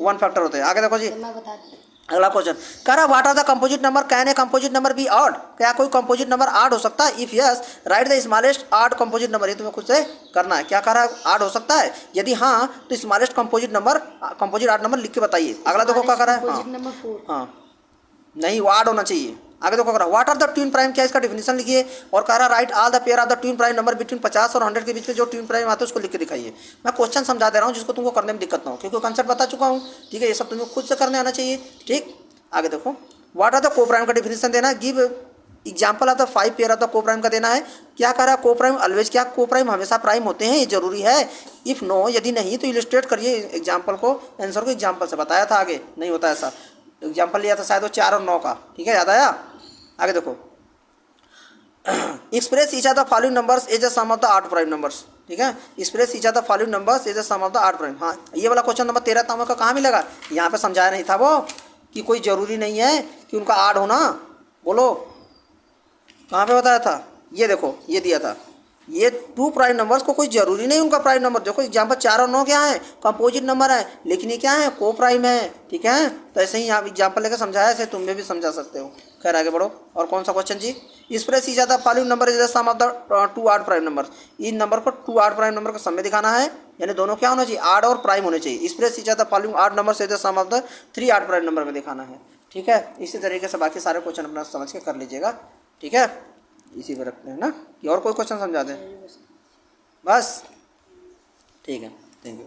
A: 1 फैक्टर होते हैं। आगे देखो जी
B: मैं बता दूं।
A: अगला क्वेश्चन, करा what are the composite number, can a composite number be odd, क्या कोई कंपोजिट नंबर ऑड हो सकता है, if yes write the smallest odd composite number, ये तुम्हें खुद से करना है। क्या करा ऑड हो सकता है, यदि हाँ तो smallest composite number composite odd number लिख के बताइए। अगला देखो क्या करा है,
B: कंपोजिट नंबर 4,
A: हाँ नहीं वो ऑड होना चाहिए। आगे देखो करा what are the twin prime, क्या इसका डिफिनेशन लिखिए, और कह रहा write all the pair of the twin prime number between 50 और 100 के बीच में जो ट्विन प्राइम आते हैं उसको लिख के दिखाइए। मैं क्वेश्चन समझा दे रहा हूँ जिसको तुमको करने में दिक्कत ना हो, क्योंकि कंसेप्ट बता चुका हूँ, ठीक है। ये सब तुम्हें खुद से करने आना चाहिए, ठीक। आगे देखो व्हाट आर द को प्राइम का डिफिनेशन देना है, give example of the 5 pair of the को प्राइम का देना है। क्या कह रहा है को प्राइम ऑलवेज, क्या को प्राइम हमेशा प्राइम होते हैं, ये जरूरी है। इफ़ नो यदि नहीं तो इलिस्ट्रेट करिए एग्जाम्पल को, आंसर को एग्जाम्पल से बताया था, आगे नहीं होता ऐसा। एग्जाम्पल लिया था शायद वो 4 और 9 का, ठीक है, याद आया। आगे देखो express each are the following numbers as a sum of the 8 prime numbers, ठीक है। Express each are the following numbers as a sum of the 8 prime. हाँ ये वाला क्वेश्चन नंबर 13 था का कहाँ मिलेगा, यहाँ पे समझाया नहीं था वो कि कोई ज़रूरी नहीं है कि उनका 8 होना, बोलो कहाँ पे बताया था, ये देखो ये दिया था, ये 2 प्राइम नंबर्स को कोई ज़रूरी नहीं उनका प्राइम नंबर। देखो एग्जाम्पल 4 और 9 क्या है, कंपोजिट नंबर है, लेकिन ये क्या है को प्राइम है, ठीक है। तो ऐसे ही यहाँ एग्जाम्पल लेकर समझाया, ऐसे तुम भी समझा सकते हो। खैर आगे बढ़ो, और कौन सा क्वेश्चन जी, एक्सप्रेस ईच ज़्यादा following number is the sum of the 2 odd prime number, इन नंबर को 2 ऑड प्राइम नंबर का सम में दिखाना है, यानी दोनों क्या होना चाहिए, ऑड और प्राइम होने चाहिए। एक्सप्रेस ईच ज़्यादा following odd number is the sum of the 3 odd prime number में दिखाना है, ठीक है। इसी तरीके से बाकी सारे क्वेश्चन अपना समझ के कर लीजिएगा, ठीक है। इसी पर रखते हैं ना, कि और कोई क्वेश्चन समझा दें, बस ठीक है, थैंक यू।